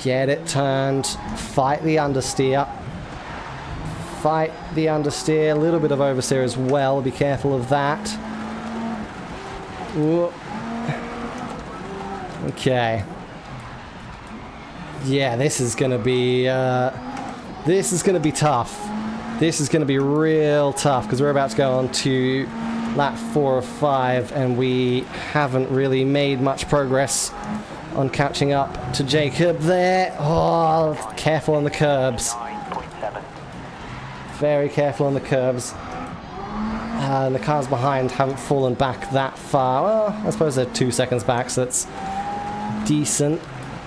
Get it turned. Fight the understeer. Fight the understeer. A little bit of oversteer as well. Be careful of that. Ooh. Okay. Yeah, this is gonna be tough. This is gonna be real tough, because we're about to go on to lap 4 or 5, and we haven't really made much progress on catching up to Jacob there. Oh, careful on the curbs. Very careful on the curbs. And the cars behind haven't fallen back that far. Well, I suppose they're 2 seconds back, so that's decent.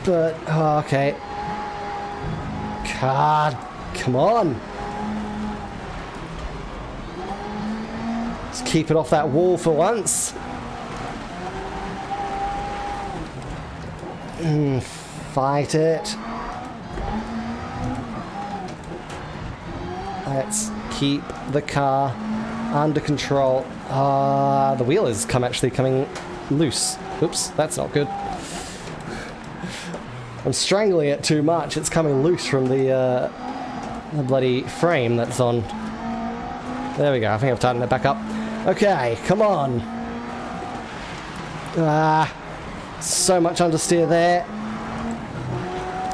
But, oh, okay. God, come on. Let's keep it off that wall for once. Fight it. Let's keep the car under control. The wheel is actually coming loose. Oops, that's not good. I'm strangling it too much. It's coming loose from the bloody frame that's on. There we go. I think I've tightened it back up. Okay, come on. So much understeer there.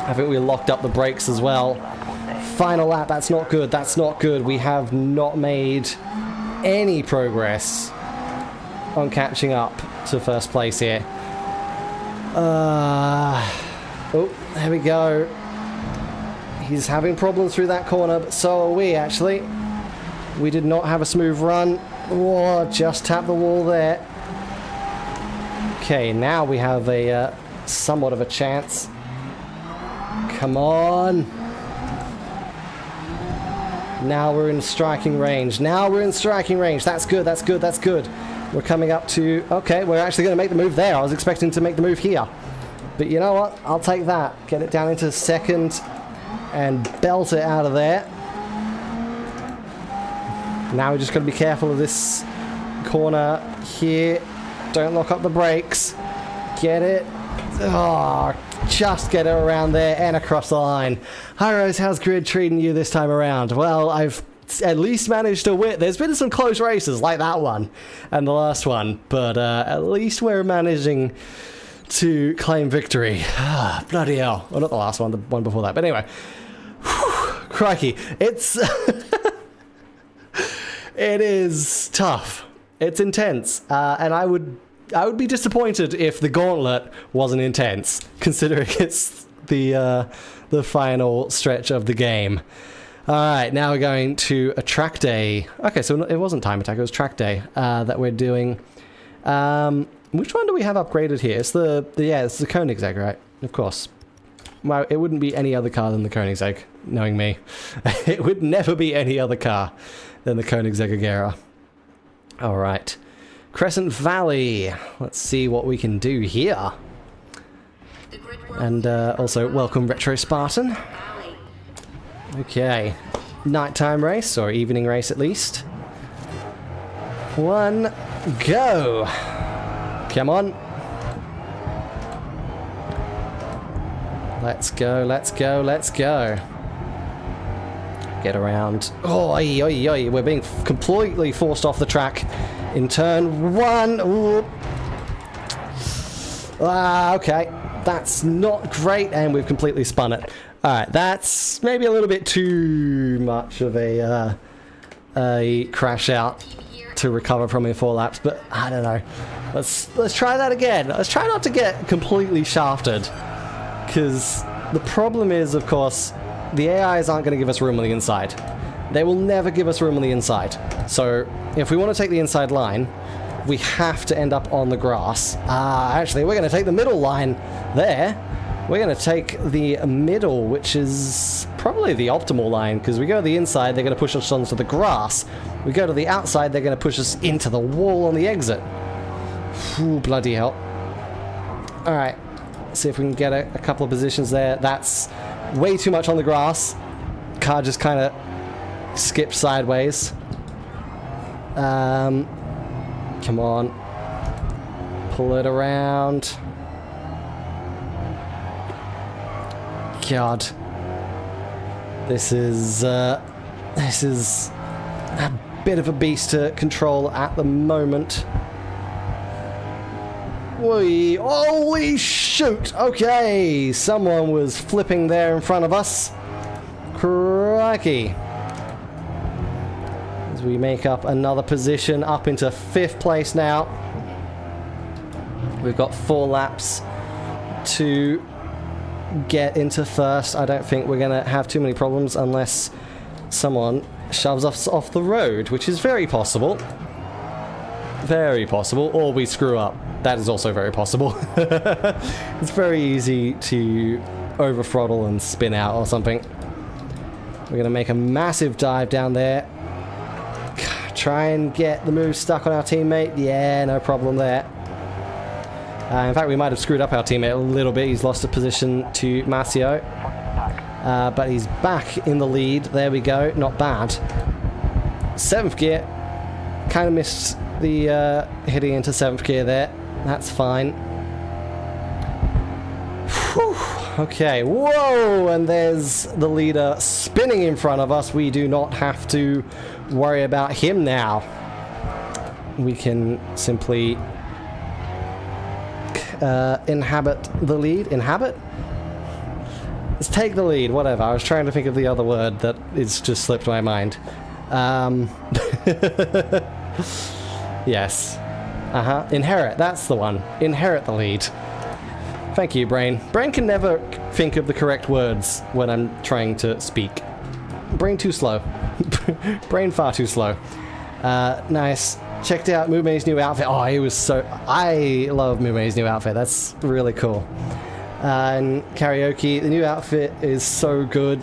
I think we locked up the brakes as well. Final lap. That's not good. That's not good. We have not made any progress on catching up to first place here. Oh, there we go. He's having problems through that corner, but so are we, actually. We did not have a smooth run. Whoa, just tapped the wall there. Okay, now we have a somewhat of a chance. Come on. Now we're in striking range. Now we're in striking range. That's good, that's good, that's good. We're coming up to... Okay, we're actually going to make the move there. I was expecting to make the move here. But you know what? I'll take that. Get it down into second and belt it out of there. Now we just got to be careful of this corner here. Don't lock up the brakes. Get it. Oh, just get it around there and across the line. Hi Rose, how's Grid treating you this time around? Well, I've at least managed to win. There's been some close races like that one and the last one, but at least we're managing to claim victory. Bloody hell. Well, not the last one, the one before that. But anyway. Whew, crikey. It's... it is tough. It's intense. And I would be disappointed if the Gauntlet wasn't intense, considering it's the final stretch of the game. Alright, now we're going to a track day. Okay, so it wasn't time attack, it was track day that we're doing. Which one do we have upgraded here? It's it's the Koenigsegg, right? Of course. Well, it wouldn't be any other car than the Koenigsegg, knowing me. It would never be any other car than the Koenigsegg Agera. Alright. Crescent Valley. Let's see what we can do here. And also, welcome Retro Spartan. Okay. Nighttime race, or evening race at least. One, go! Come on. Let's go, let's go, let's go. Get around. Oh, oi, oi, oi. We're being completely forced off the track in turn one. Ooh. Okay. That's not great, and we've completely spun it. Alright, that's maybe a little bit too much of a crash out to recover from in 4 laps, but I don't know. Let's try that again. Let's try not to get completely shafted, because the problem is, of course, the AIs aren't going to give us room on the inside. They will never give us room on the inside. So if we want to take the inside line, we have to end up on the grass. Actually, we're going to take the middle line there. We're going to take the middle, which is probably the optimal line, because we go to the inside, they're going to push us onto the grass. We go to the outside, they're going to push us into the wall on the exit. Ooh, bloody hell. Alright, see if we can get a couple of positions there. That's way too much on the grass. Car just kind of skipped sideways. Come on. Pull it around. God. This is a bit of a beast to control at the moment. Whee! Holy shoot! Okay, someone was flipping there in front of us. Crikey. As we make up another position, up into 5th place now. We've got 4 laps to get into 1st. I don't think we're going to have too many problems unless someone shoves us off the road, which is very possible. Very possible. Or we screw up. That is also very possible. It's very easy to over throttle and spin out or something. We're going to make a massive dive down there. Try and get the move stuck on our teammate. Yeah, no problem there. In fact, we might have screwed up our teammate a little bit. He's lost a position to Marcio. But he's back in the lead. There we go. Not bad. 7th gear. Kind of missed the hitting into 7th gear there. That's fine. Whew. Okay. Whoa! And there's the leader spinning in front of us. We do not have to worry about him now. We can simply inhabit the lead. Inhabit? Let's take the lead, whatever. I was trying to think of the other word that is just slipped my mind. Yes. Inherit, that's the one. Inherit the lead. Thank you, brain. Brain can never think of the correct words when I'm trying to speak. Brain too slow. Brain far too slow. Nice. Checked out Mume's new outfit. Oh, it was so... I love Mume's new outfit. That's really cool. And karaoke, the new outfit is so good.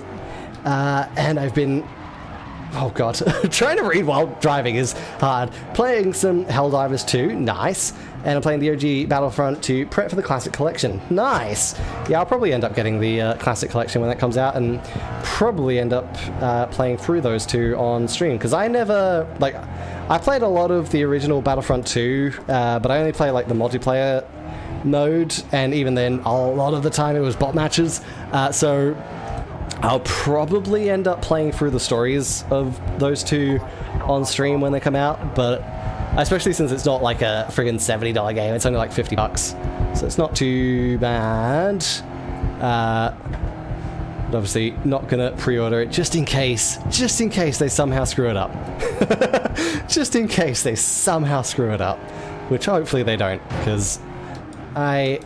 And I've been... Oh god, trying to read while driving is hard. Playing some Helldivers 2, nice. And I'm playing the OG Battlefront to prep for the Classic Collection, nice. Yeah, I'll probably end up getting the Classic Collection when that comes out, and probably end up playing through those two on stream, because I never, like, I played a lot of the original Battlefront 2, but I only play like the multiplayer mode, and even then, a lot of the time it was bot matches, so I'll probably end up playing through the stories of those two on stream when they come out, but especially since it's not like a friggin' $70 game, it's only like $50, so it's not too bad. But obviously not gonna pre-order it just in case they somehow screw it up. Just in case they somehow screw it up, which hopefully they don't, because I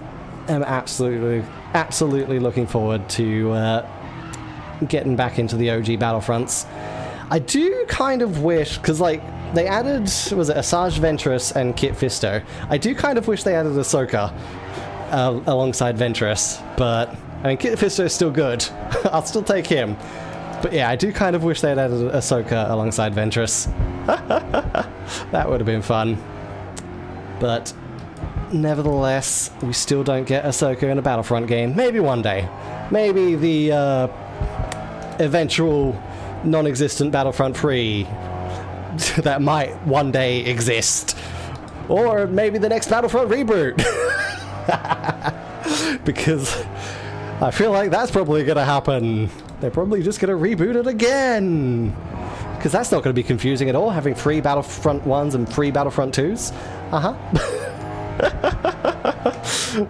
am absolutely looking forward to getting back into the OG Battlefronts. I do kind of wish, because like they added, was it Asajj Ventress and Kit Fisto? I do kind of wish they added Ahsoka alongside Ventress, but I mean Kit Fisto is still good. I'll still take him. But yeah, I do kind of wish they had added Ahsoka alongside Ventress. That would have been fun. But nevertheless, we still don't get Ahsoka in a Battlefront game. Maybe one day. Maybe the eventual non-existent Battlefront 3 that might one day exist. Or maybe the next Battlefront reboot. Because I feel like that's probably going to happen. They're probably just going to reboot it again. Because that's not going to be confusing at all, having 3 Battlefront 1s and 3 Battlefront 2s.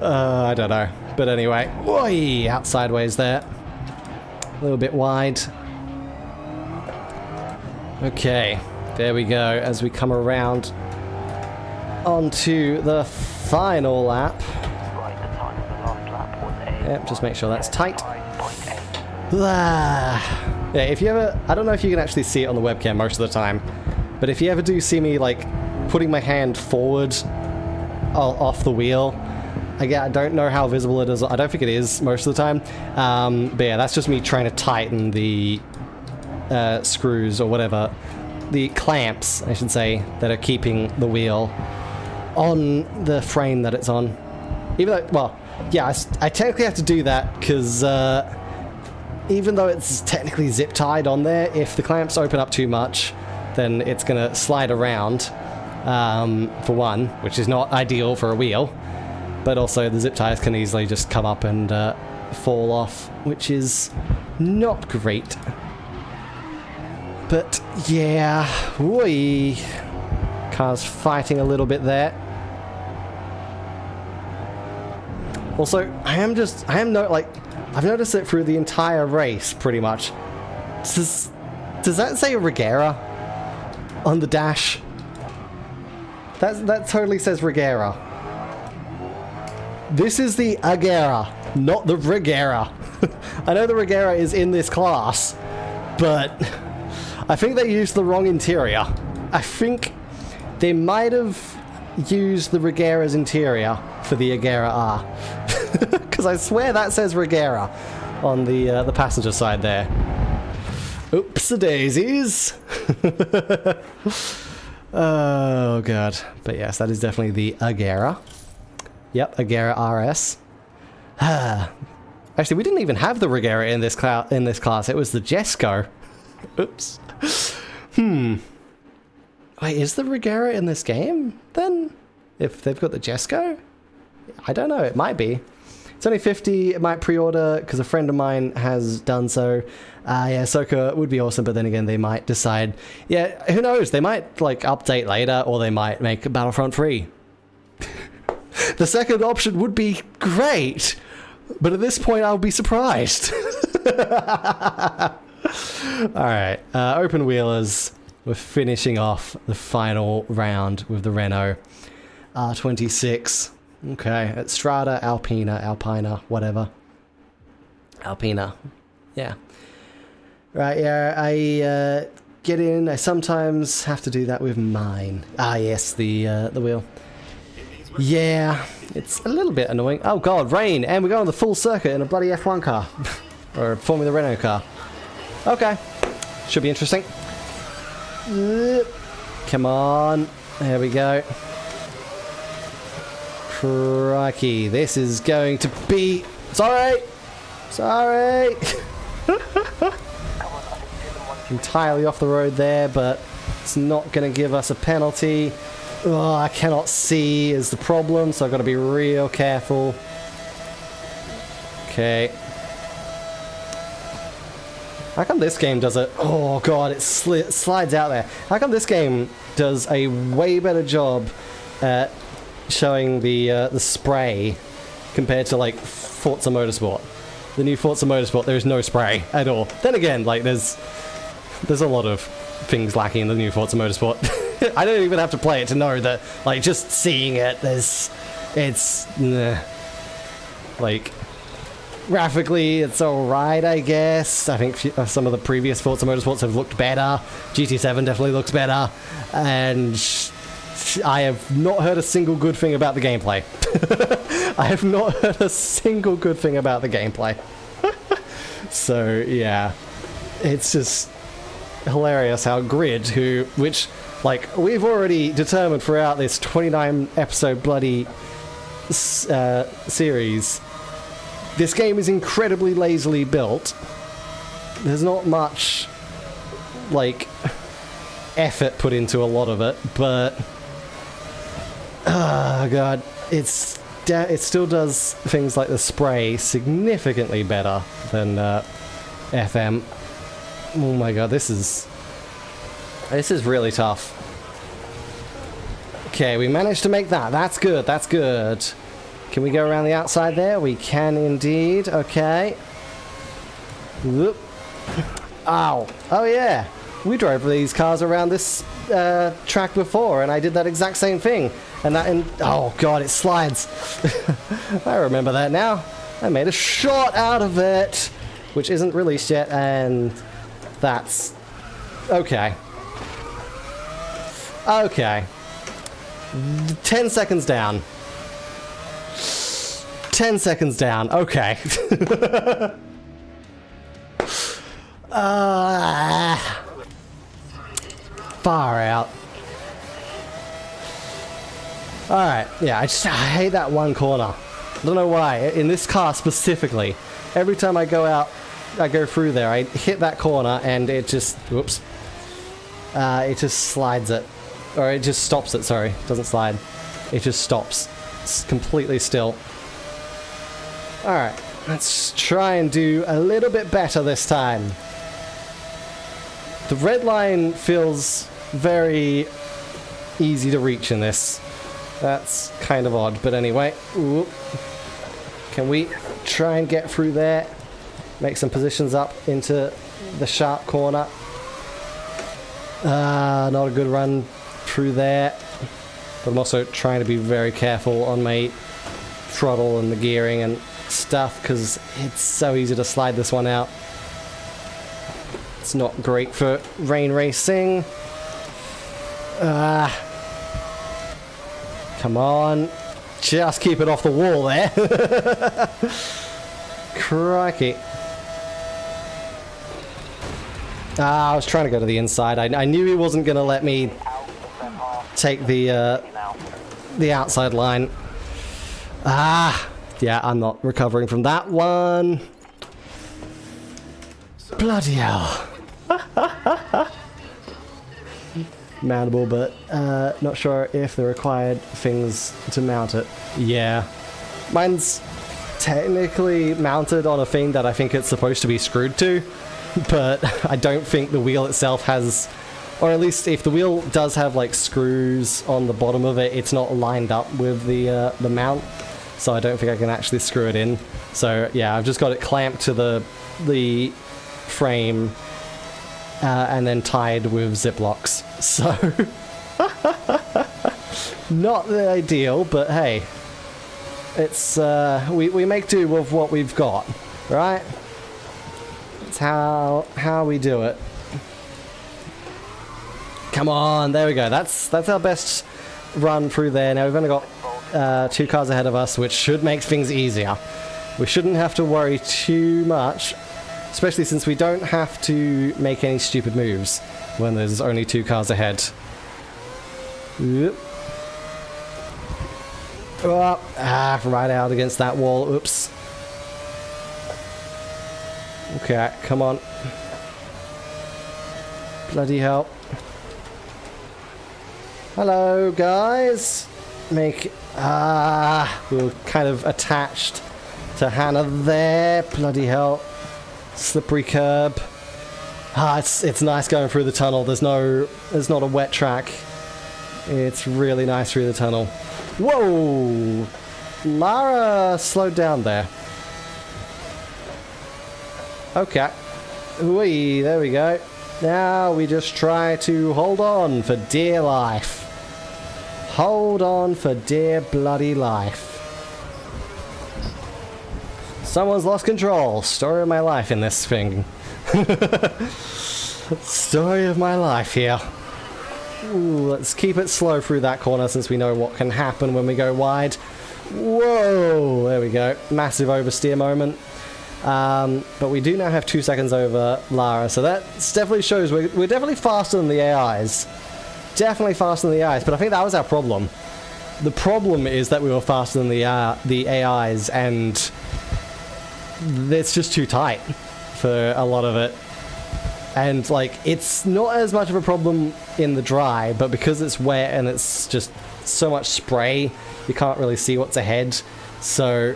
I don't know. But anyway, oi, out sideways there. A little bit wide. Okay, there we go, as we come around onto the final lap. Right, the time of the last lap was Yep, just make sure that's tight. Yeah, if you ever, I don't know if you can actually see it on the webcam most of the time, but if you ever do see me like putting my hand forward off the wheel, I don't know how visible it is. I don't think it is most of the time. But yeah, that's just me trying to tighten the screws or whatever, the clamps, I should say, that are keeping the wheel on the frame that it's on. Even though, well, yeah, I technically have to do that because even though it's technically zip tied on there, if the clamps open up too much, then it's gonna slide around, for one, which is not ideal for a wheel. But also the zip ties can easily just come up and fall off, which is not great. But yeah, whee. Car's fighting a little bit there. Also, I've noticed it through the entire race, pretty much. Does that say Regera on the dash? That totally says Regera. This is the Agera, not the Regera. I know the Regera is in this class, but I think they used the wrong interior. I think they might have used the Regera's interior for the Agera R. Because I swear that says Regera on the passenger side there. Oops-a-daisies. Oh god. But yes, that is definitely the Agera. Yep, Agera RS. Actually, we didn't even have the Regera in this class. It was the Jesco. Oops. Wait, is the Regera in this game, then? If they've got the Jesco? I don't know, it might be. It's only 50, it might pre-order, because a friend of mine has done so. Yeah, Soka would be awesome, but then again, they might decide... Yeah, who knows? They might, like, update later, or they might make Battlefront free. The second option would be great, but at this point, I'll be surprised. Alright, open wheelers. We're finishing off the final round with the Renault R26. Okay, it's Strada, Alpina, whatever. Alpina. Yeah. Right, yeah, I get in. I sometimes have to do that with mine. Ah, yes, the wheel. Yeah, it's a little bit annoying. Oh god, rain, and we're going the full circuit in a bloody F1 car. Or a Formula Renault car. Okay, should be interesting. Come on, there we go. Crikey, this is going to be... Sorry! Entirely off the road there, but it's not going to give us a penalty. Oh, I cannot see is the problem, so I've got to be real careful. Okay. How come this game does it? Oh god, it slides out there. How come this game does a way better job at showing the spray compared to like Forza Motorsport? The new Forza Motorsport, there is no spray at all. Then again, like there's a lot of things lacking in the new Forza Motorsport. I don't even have to play it to know that, like, just seeing it, like, graphically, it's alright, I guess. I think some of the previous Forza Motorsports have looked better. GT7 definitely looks better. And I have not heard a single good thing about the gameplay. I have not heard a single good thing about the gameplay. So, yeah. It's just hilarious how Grid, which, like, we've already determined throughout this 29 episode bloody series, this game is incredibly lazily built. There's not much, like, effort put into a lot of it, but oh god, it still does things like the spray significantly better than FM. Oh my god, this is really tough. Okay, we managed to make that. That's good, that's good. Can we go around the outside there? We can indeed. Okay. Whoop. Ow. Oh yeah. We drove these cars around this track before, and I did that exact same thing. Oh god, it slides. I remember that now. I made a shot out of it, which isn't released yet, and that's okay. Okay. 10 seconds down. 10 seconds down. Okay. Far out. Alright, yeah, I hate that one corner. I don't know why. In this car specifically, every time I go out, I go through there, I hit that corner and it just, whoops. It just slides it. Or it just stops it, sorry. It doesn't slide. It just stops. It's completely still. Alright, let's try and do a little bit better this time. The red line feels very easy to reach in this. That's kind of odd, but anyway. Ooh. Can we try and get through there? Make some positions up into the sharp corner. Not a good run through there. But I'm also trying to be very careful on my throttle and the gearing and stuff, because it's so easy to slide this one out. It's not great for rain racing. Come on. Just keep it off the wall there. Crikey. I was trying to go to the inside. I knew he wasn't going to let me take the outside line. Yeah, I'm not recovering from that one. Bloody hell. Mountable, but not sure if the required things to mount it. Yeah. Mine's technically mounted on a thing that I think it's supposed to be screwed to, but I don't think the wheel itself has, or at least if the wheel does have like screws on the bottom of it, it's not lined up with the mount, so I don't think I can actually screw it in. So yeah, I've just got it clamped to the frame and then tied with zip locks. So not the ideal, but hey, it's we make do with what we've got, right? It's how we do it. Come on, there we go. That's our best run through there. Now we've only got 2 cars ahead of us, which should make things easier. We shouldn't have to worry too much, especially since we don't have to make any stupid moves when there's only 2 cars ahead. Yep. Oh, right out against that wall. Oops. Okay, come on. Bloody hell. Hello, guys. We were kind of attached to Hannah there. Bloody hell. Slippery curb. It's nice going through the tunnel. There's not a wet track. It's really nice through the tunnel. Whoa! Lara slowed down there. Okay. Whee, there we go. Now we just try to hold on for dear life. Hold on for dear bloody life. Someone's lost control. Story of my life in this thing. Story of my life here. Ooh, let's keep it slow through that corner since we know what can happen when we go wide. Whoa! There we go. Massive oversteer moment. But we do now have 2 seconds over Lara, so that definitely shows we're definitely faster than the AIs. Definitely faster than the AIs, but I think that was our problem. The problem is that we were faster than the AIs, and it's just too tight for a lot of it. And like, it's not as much of a problem in the dry, but because it's wet and it's just so much spray, you can't really see what's ahead. So,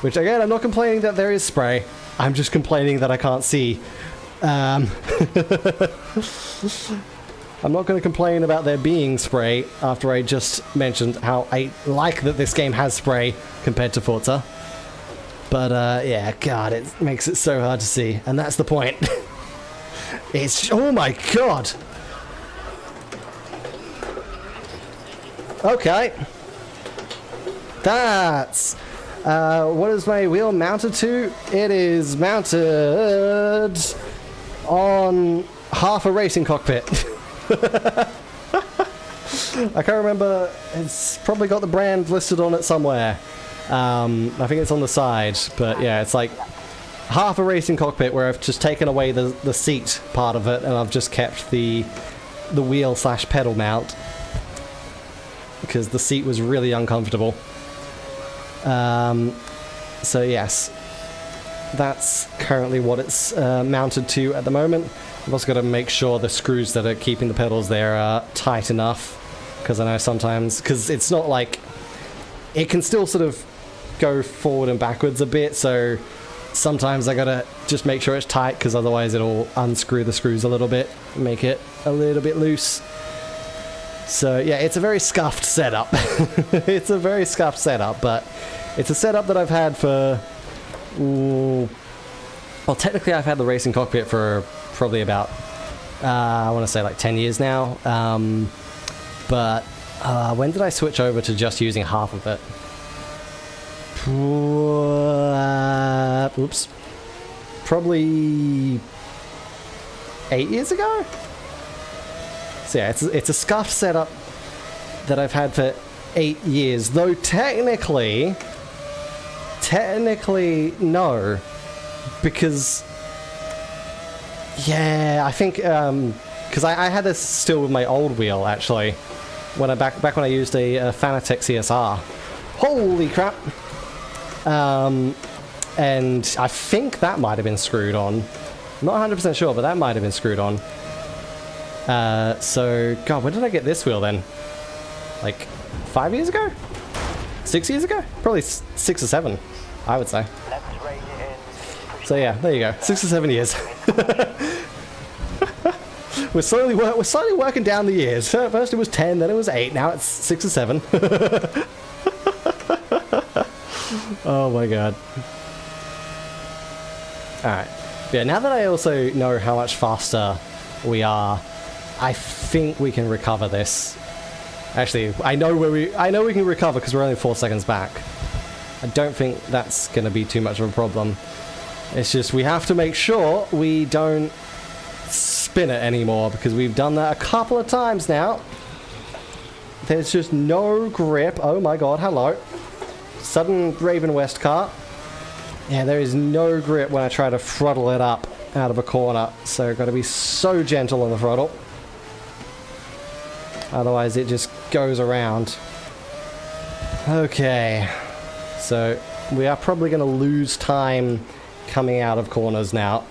which again, I'm not complaining that there is spray. I'm just complaining that I can't see. I'm not going to complain about there being spray after I just mentioned how I like that this game has spray compared to Forza. But yeah, God, it makes it so hard to see, and that's the point. It's, oh my God. Okay. That's, what is my wheel mounted to? It is mounted on half a racing cockpit. I can't remember, it's probably got the brand listed on it somewhere. I think it's on the side, but yeah, it's like half a racing cockpit where I've just taken away the seat part of it and I've just kept the wheel / pedal mount because the seat was really uncomfortable. So yes, that's currently what it's mounted to at the moment. I've also got to make sure the screws that are keeping the pedals there are tight enough, because I know sometimes, because it's not like, it can still sort of go forward and backwards a bit, so sometimes I gotta just make sure it's tight, because otherwise it'll unscrew the screws a little bit, make it a little bit loose. So yeah, it's a very scuffed setup. It's a very scuffed setup, but it's a setup that I've had for, well, technically I've had the racing cockpit for probably about, I want to say like 10 years now, but when did I switch over to just using half of it? Oops. Probably 8 years ago? So yeah, it's a scuffed setup that I've had for 8 years, though technically no, because yeah, I think because I had this still with my old wheel actually, when I back when I used a Fanatec CSR. Holy crap. And I think that might have been screwed on. Not 100% sure, but that might have been screwed on. So, God, when did I get this wheel then? Like, 5 years ago? 6 years ago? Probably 6 or 7, I would say. Let's rein it in. So yeah, there you go. 6 or 7 years. we're slowly working down the years. First it was 10, then it was 8, now it's 6 or 7. Oh my god. Alright. Yeah, now that I also know how much faster we are, I think we can recover this. Actually, I know we can recover because we're only 4 seconds back. I don't think that's going to be too much of a problem. It's just we have to make sure we don't spin it anymore because we've done that a couple of times now. There's just no grip. Oh my god, hello. Sudden Raven West cart. Yeah, there is no grip when I try to throttle it up out of a corner. So got to be so gentle on the throttle. Otherwise it just goes around. Okay. So we are probably going to lose time coming out of corners now.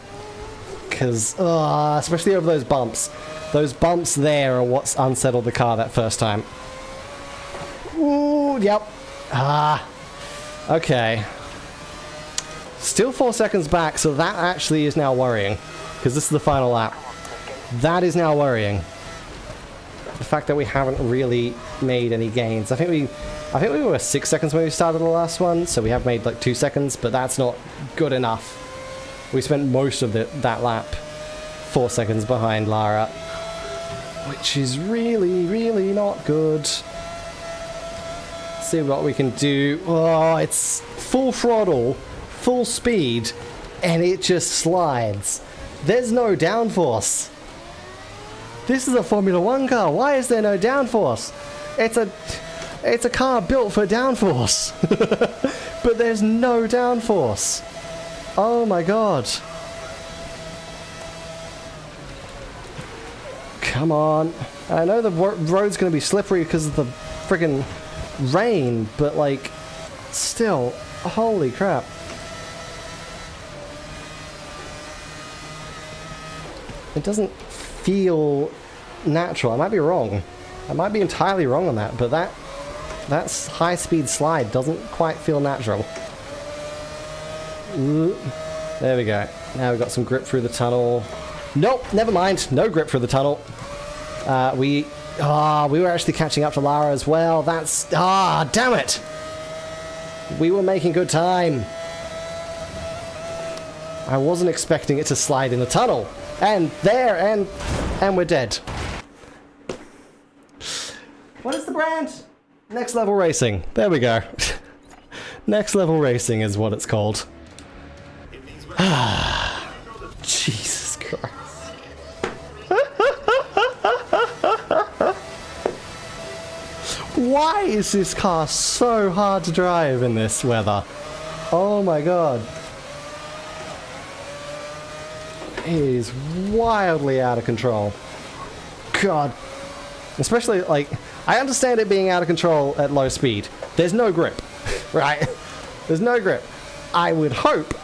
Because, especially over those bumps. Those bumps there are what's unsettled the car that first time. Ooh, yep. Okay. Still 4 seconds back, so that actually is now worrying. Because this is the final lap. That is now worrying. The fact that we haven't really made any gains. I think we were 6 seconds when we started the last one, so we have made like 2 seconds, but that's not good enough. We spent most of that lap 4 seconds behind Lara, which is really, really not good. See what we can do. Oh, it's full throttle, full speed, and it just slides. There's no downforce. This is a Formula 1 car. Why is there no downforce? It's a car built for downforce. But there's no downforce. Oh my god. Come on. I know the road's going to be slippery because of the friggin' rain, but like, still, holy crap. It doesn't feel natural. I might be wrong. I might be entirely wrong on that, but that high-speed slide doesn't quite feel natural. Ooh. There we go. Now we've got some grip through the tunnel. Nope, never mind. No grip through the tunnel. We were actually catching up to Lara as well. That's... damn it! We were making good time. I wasn't expecting it to slide in the tunnel. And there, and we're dead. What is the brand? Next Level Racing. There we go. Next Level Racing is what it's called. Jesus Christ. Why is this car so hard to drive in this weather? Oh my god. It is wildly out of control. God. Especially, like, I understand it being out of control at low speed. There's no grip, right? There's no grip. I would hope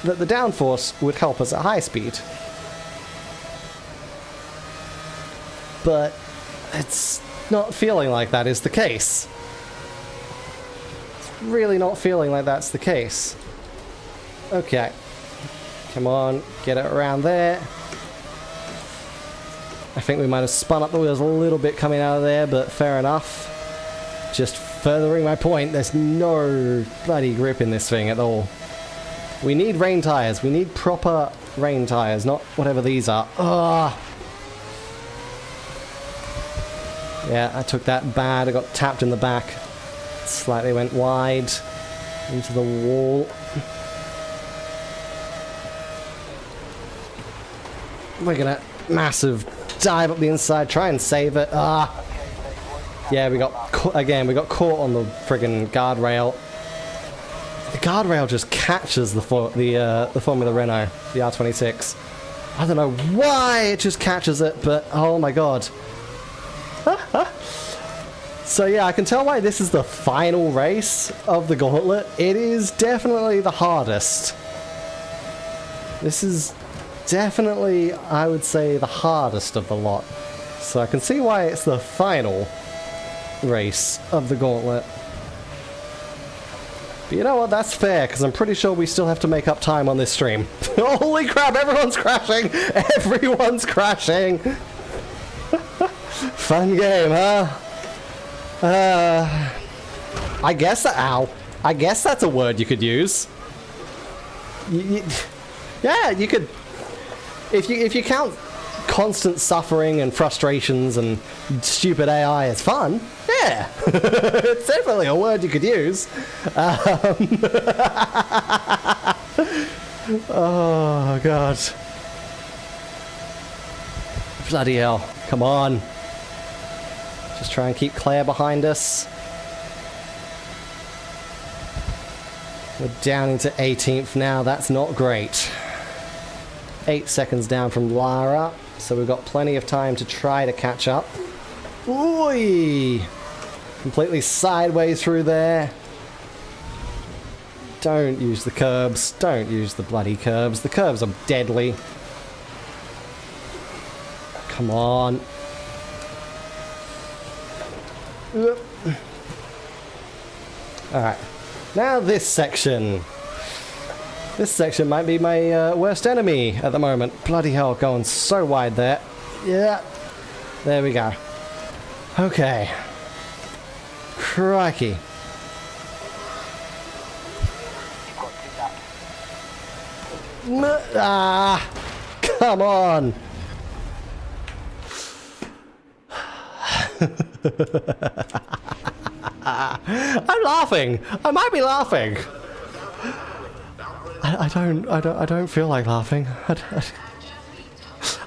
that the downforce would help us at high speed. But it's not feeling like that is the case. It's really not feeling like that's the case. Okay. Come on, get it around there. I think we might have spun up the wheels a little bit coming out of there, but fair enough. Just furthering my point, there's no bloody grip in this thing at all. We need rain tires. We need proper rain tires, not whatever these are. Ugh. Yeah, I took that bad. I got tapped in the back. Slightly went wide into the wall. We're gonna massive dive up the inside, try and save it. Yeah, we got caught on the friggin' guardrail. The guardrail just catches the Formula Renault, the R26. I don't know why it just catches it, but oh my god. So yeah, I can tell why this is the final race of the Gauntlet. It is definitely the hardest. This is definitely, I would say, the hardest of the lot. So I can see why it's the final race of the Gauntlet. But you know what, that's fair, because I'm pretty sure we still have to make up time on this stream. Holy crap, everyone's crashing! Everyone's crashing! Fun game, huh? I guess that, ow. I guess that's a word you could use. Yeah, you could, if you count constant suffering and frustrations and stupid AI as fun, yeah, it's definitely a word you could use. Oh god, bloody hell! Come on, just try and keep Claire behind us. We're down into 18th now. That's not great. 8 seconds down from Lara, so we've got plenty of time to try to catch up. Ooh! Completely sideways through there. Don't use the curbs. Don't use the bloody curbs. The curbs are deadly. Come on. Alright. Now this section. This section might be my worst enemy at the moment. Bloody hell, going so wide there. Yeah. There we go. Okay. Crikey. Ah! Come on! I'm laughing! I might be laughing! I don't feel like laughing.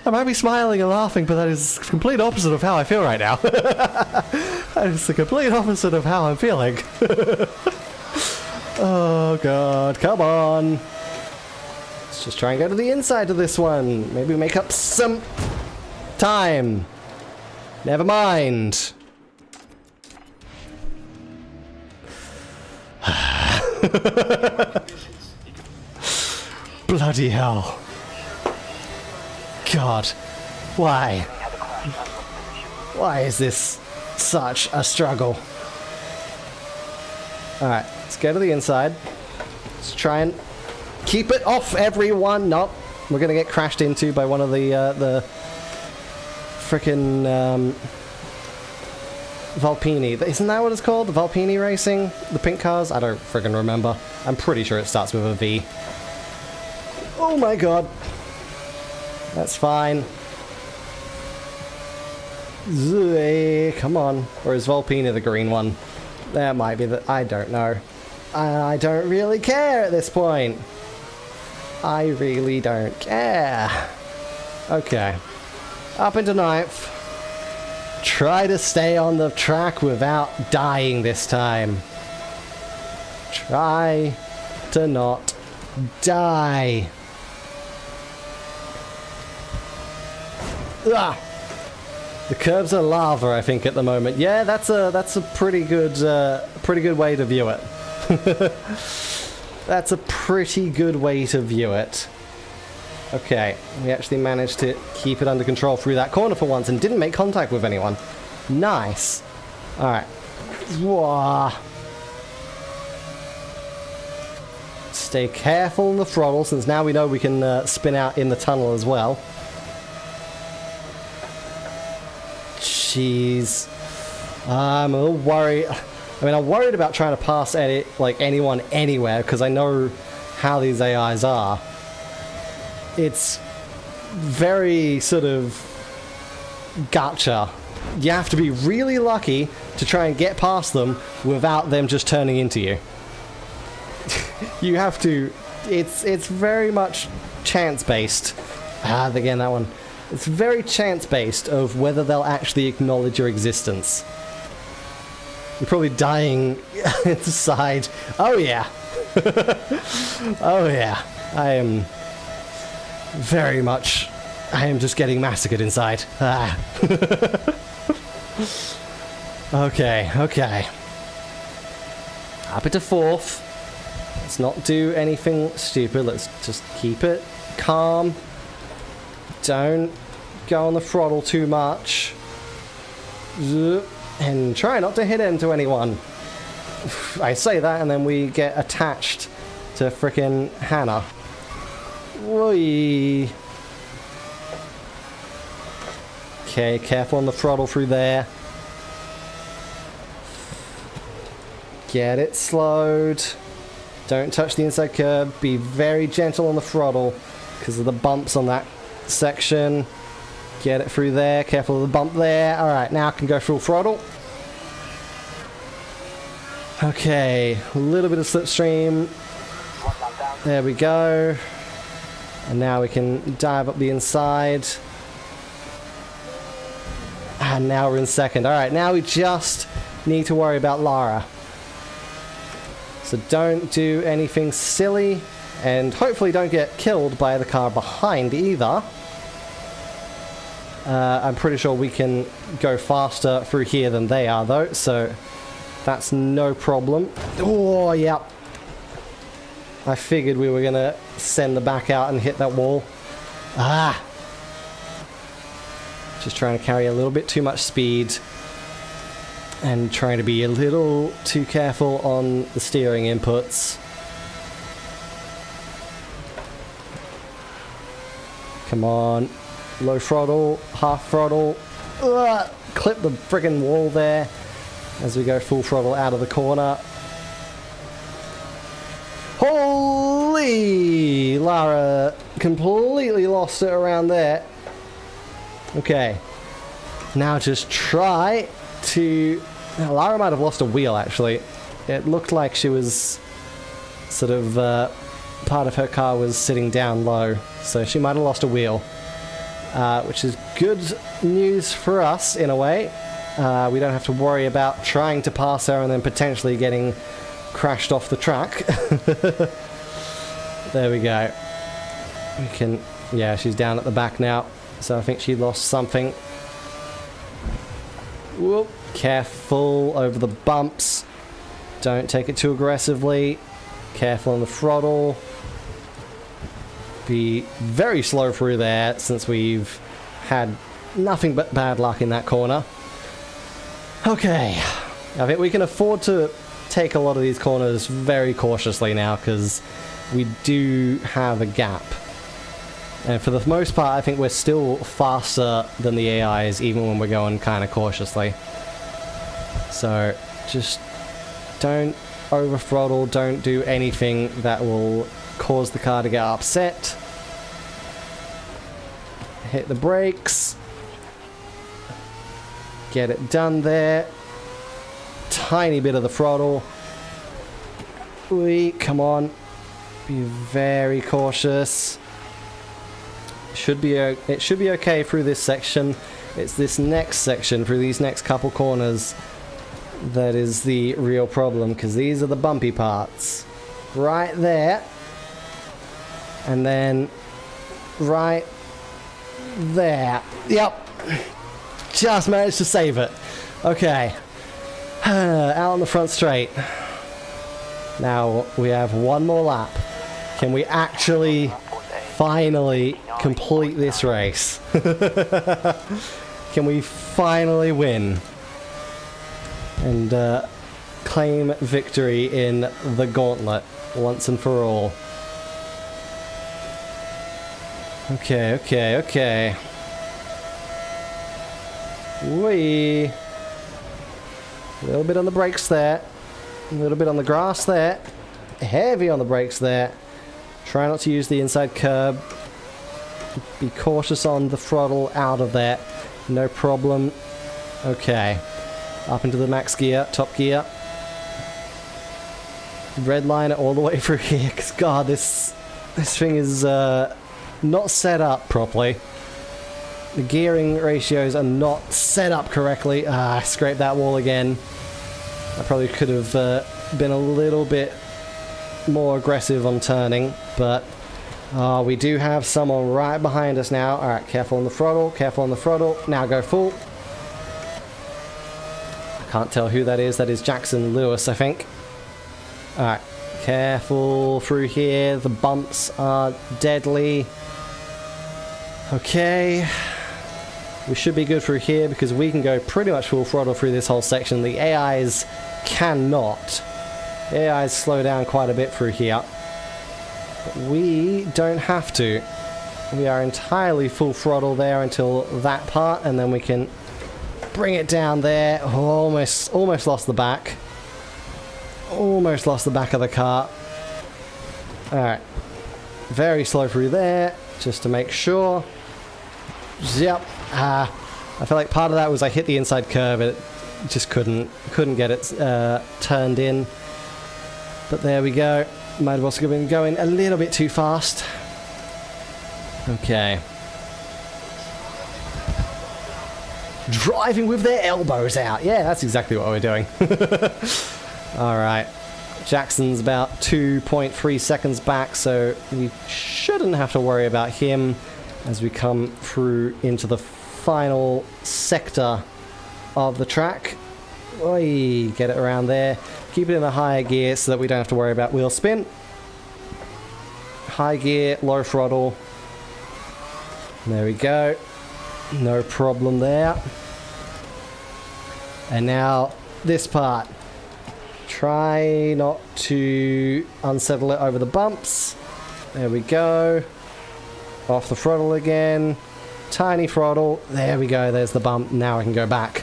I might be smiling and laughing, but that is the complete opposite of how I feel right now. That is the complete opposite of how I'm feeling. Oh god, come on. Let's just try and go to the inside of this one. Maybe make up some time. Never mind. Bloody hell. God. Why? Why is this such a struggle? Alright, let's go to the inside. Let's try and keep it off, everyone. Nope. We're gonna get crashed into by one of the frickin' Valpini. Isn't that what it's called? The Valpini racing? The pink cars? I don't frickin' remember. I'm pretty sure it starts with a V. Oh my god. That's fine. Come on. Or is Valpini the green one? That might be the... I don't know. I don't really care at this point. I really don't care. Okay. Up into 9th. Try to stay on the track without dying this time. Try to not die. Ah! The curbs are lava, I think, at the moment. Yeah, that's a pretty good way to view it. That's a pretty good way to view it. Okay, we actually managed to keep it under control through that corner for once and didn't make contact with anyone. Nice. Alright. Stay careful on the throttle, since now we know we can spin out in the tunnel as well. Jeez. I'm a little worried. I mean, I'm worried about trying to pass anyone anywhere, because I know how these AIs are. It's very sort of gotcha. You have to be really lucky to try and get past them without them just turning into you. You have to... It's very much chance-based. Again, that one. It's very chance-based of whether they'll actually acknowledge your existence. You're probably dying inside. Oh yeah. Oh yeah. I am just getting massacred inside. Okay, okay. Up into fourth. Let's not do anything stupid. Let's just keep it calm. Don't go on the throttle too much. And try not to hit into anyone. I say that and then we get attached to frickin' Hannah. Whee. Okay, careful on the throttle through there. Get it slowed. Don't touch the inside curb. Be very gentle on the throttle because of the bumps on that section. Get it through there. Careful of the bump there. Alright, now I can go full throttle. Okay, a little bit of slipstream. There we go. And now we can dive up the inside. And now we're in second. Alright, now we just need to worry about Lara. So don't do anything silly. And hopefully don't get killed by the car behind either. I'm pretty sure we can go faster through here than they are though, so that's no problem. Oh, yeah. I figured we were going to send the back out and hit that wall. Ah! Just trying to carry a little bit too much speed. And trying to be a little too careful on the steering inputs. Come on. Low throttle, half throttle. Ugh, clip the friggin' wall there as we go full throttle out of the corner. Holy! Lara completely lost it around there. Okay. Now just try to... Now, Lara might have lost a wheel actually. It looked like she was sort of... part of her car was sitting down low, so she might have lost a wheel. Which is good news for us, in a way. We don't have to worry about trying to pass her and then potentially getting crashed off the track. There we go. We can... Yeah, she's down at the back now, so I think she lost something. Whoop. Careful over the bumps. Don't take it too aggressively. Careful on the throttle. Be very slow through there since we've had nothing but bad luck in that corner. Okay, I think we can afford to take a lot of these corners very cautiously now because we do have a gap. And for the most part I think we're still faster than the AIs even when we're going kind of cautiously. So just don't over throttle, don't do anything that will cause the car to get upset. Hit the brakes. Get it done there. Tiny bit of the throttle. Come on. Be very cautious. It should be okay through this section. It's this next section, through these next couple corners, that is the real problem, because these are the bumpy parts. Right there. And then right there. Yep. Just managed to save it. Okay. Out on the front straight. Now we have one more lap. Can we actually finally complete this race? Can we finally win? And claim victory in the Gauntlet once and for all. Okay, okay, okay. Whee! A little bit on the brakes there. A little bit on the grass there. Heavy on the brakes there. Try not to use the inside curb. Be cautious on the throttle out of there. No problem. Okay. Up into the max gear, top gear. Red line it all the way through here, because god, this thing is not set up properly. The gearing ratios are not set up correctly. I scraped that wall again. I probably could have been a little bit more aggressive on turning, but we do have someone right behind us now. Alright, careful on the throttle, careful on the throttle. Now go full. Can't tell who that is. That is Jackson Lewis, I think. Alright, careful through here. The bumps are deadly. Okay. We should be good through here because we can go pretty much full throttle through this whole section. The AIs cannot. The AIs slow down quite a bit through here. But we don't have to. We are entirely full throttle there until that part, and then we can bring it down there. Oh, almost lost the back. Almost lost the back of the car. Alright. Very slow through there, just to make sure. Yep. I feel like part of that was I hit the inside curve. It just couldn't get it turned in. But there we go. Might have also been going a little bit too fast. Okay. Driving with their elbows out. Yeah, that's exactly what we're doing. Alright. Jackson's about 2.3 seconds back, so we shouldn't have to worry about him as we come through into the final sector of the track. Oi, get it around there. Keep it in a higher gear so that we don't have to worry about wheel spin. High gear, low throttle. There we go. No problem there. And now this part. Try not to unsettle it over the bumps. There we go. Off the throttle again. Tiny throttle. There we go. There's the bump. Now I can go back.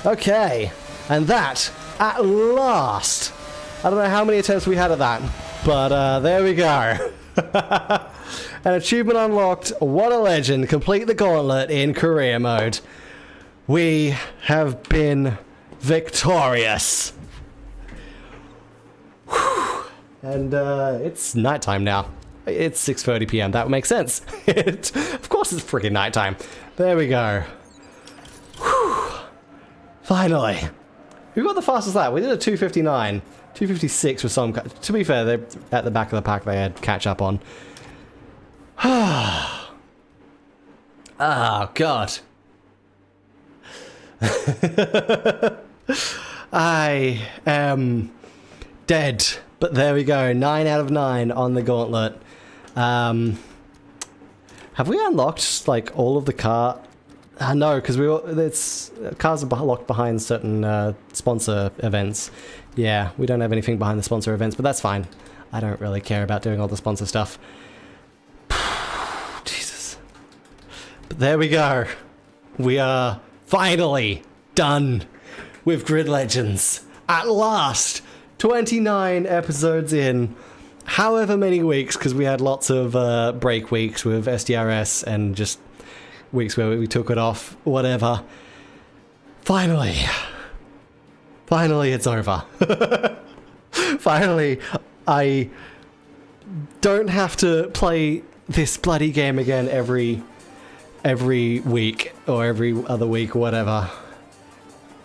Okay. And that, at last. I don't know how many attempts we had at that. But there we go. An achievement unlocked. What a legend. Complete the gauntlet in career mode. We have been victorious. Whew. And it's nighttime now. It's 6:30 p.m. That would make sense. Of course it's freaking nighttime. There we go. Whew. Finally. Who got the fastest lap? We did a 2:59. 2:56 for some... To be fair, they're at the back of the pack they had catch up on. Oh, God. I am dead. But there we go. 9 out of 9 on the gauntlet. Have we unlocked, like, all of the car... no, because cars are locked behind certain sponsor events. Yeah, we don't have anything behind the sponsor events, but that's fine. I don't really care about doing all the sponsor stuff. Jesus. But there we go. We are finally done with Grid Legends. At last! 29 episodes in. However many weeks, because we had lots of break weeks with SDRS and just weeks where we took it off, whatever. Finally it's over. Finally, I don't have to play this bloody game again every week or every other week or whatever.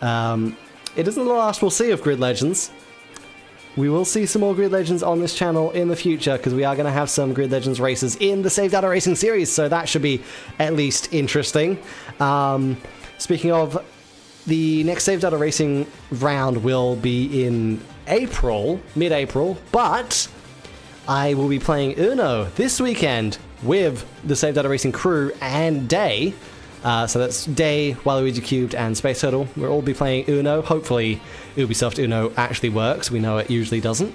It isn't the last we'll see of Grid Legends. We will see some more Grid Legends on this channel in the future because we are going to have some Grid Legends races in the Save Data Racing series, so that should be at least interesting. Speaking of, the next Save Data Racing round will be in April, mid-April, but I will be playing Uno this weekend with the Save Data Racing crew and Day. So that's Day, Waluigi Cubed, and Space Turtle. We'll all be playing Uno. Hopefully Ubisoft Uno actually works. We know it usually doesn't.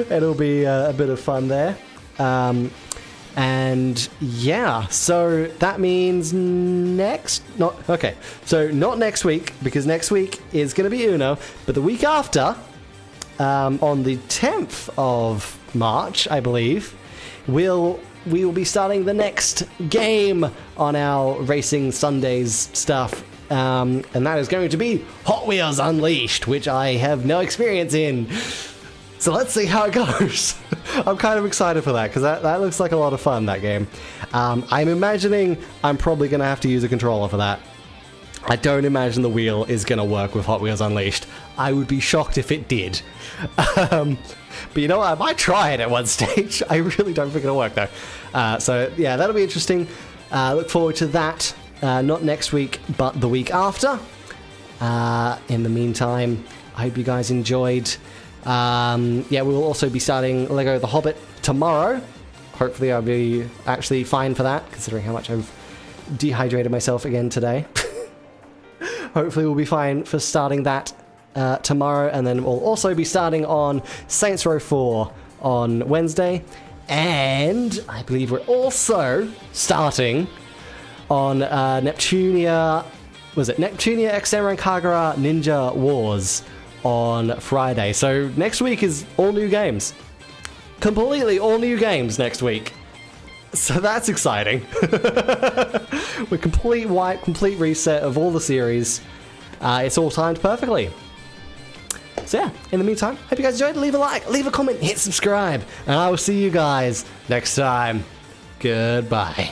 It'll be a bit of fun there. And yeah, so that means not next week, because next week is going to be Uno, but the week after, on the 10th of March, I believe, we will be starting the next game on our Racing Sundays stuff, and that is going to be Hot Wheels Unleashed, which I have no experience in. So let's see how it goes. I'm kind of excited for that, because that looks like a lot of fun, that game. I'm imagining I'm probably going to have to use a controller for that. I don't imagine the wheel is going to work with Hot Wheels Unleashed. I would be shocked if it did. But you know what? I might try it at one stage. I really don't think it'll work, though. So yeah, that'll be interesting. Look forward to that. Not next week, but the week after. In the meantime, I hope you guys enjoyed. Yeah, we will also be starting Lego The Hobbit tomorrow. Hopefully I'll be actually fine for that, considering how much I've dehydrated myself again today. Hopefully we'll be fine for starting that tomorrow, and then we'll also be starting on Saints Row 4 on Wednesday, and I believe we're also starting on Neptunia, Neptunia Exterra and Kagura Ninja Wars on Friday. So next week is all new games. Completely all new games next week. So that's exciting. We're complete wipe, complete reset of all the series. It's all timed perfectly. So yeah, in the meantime, hope you guys enjoyed. Leave a like, leave a comment, hit subscribe, and I will see you guys next time. Goodbye.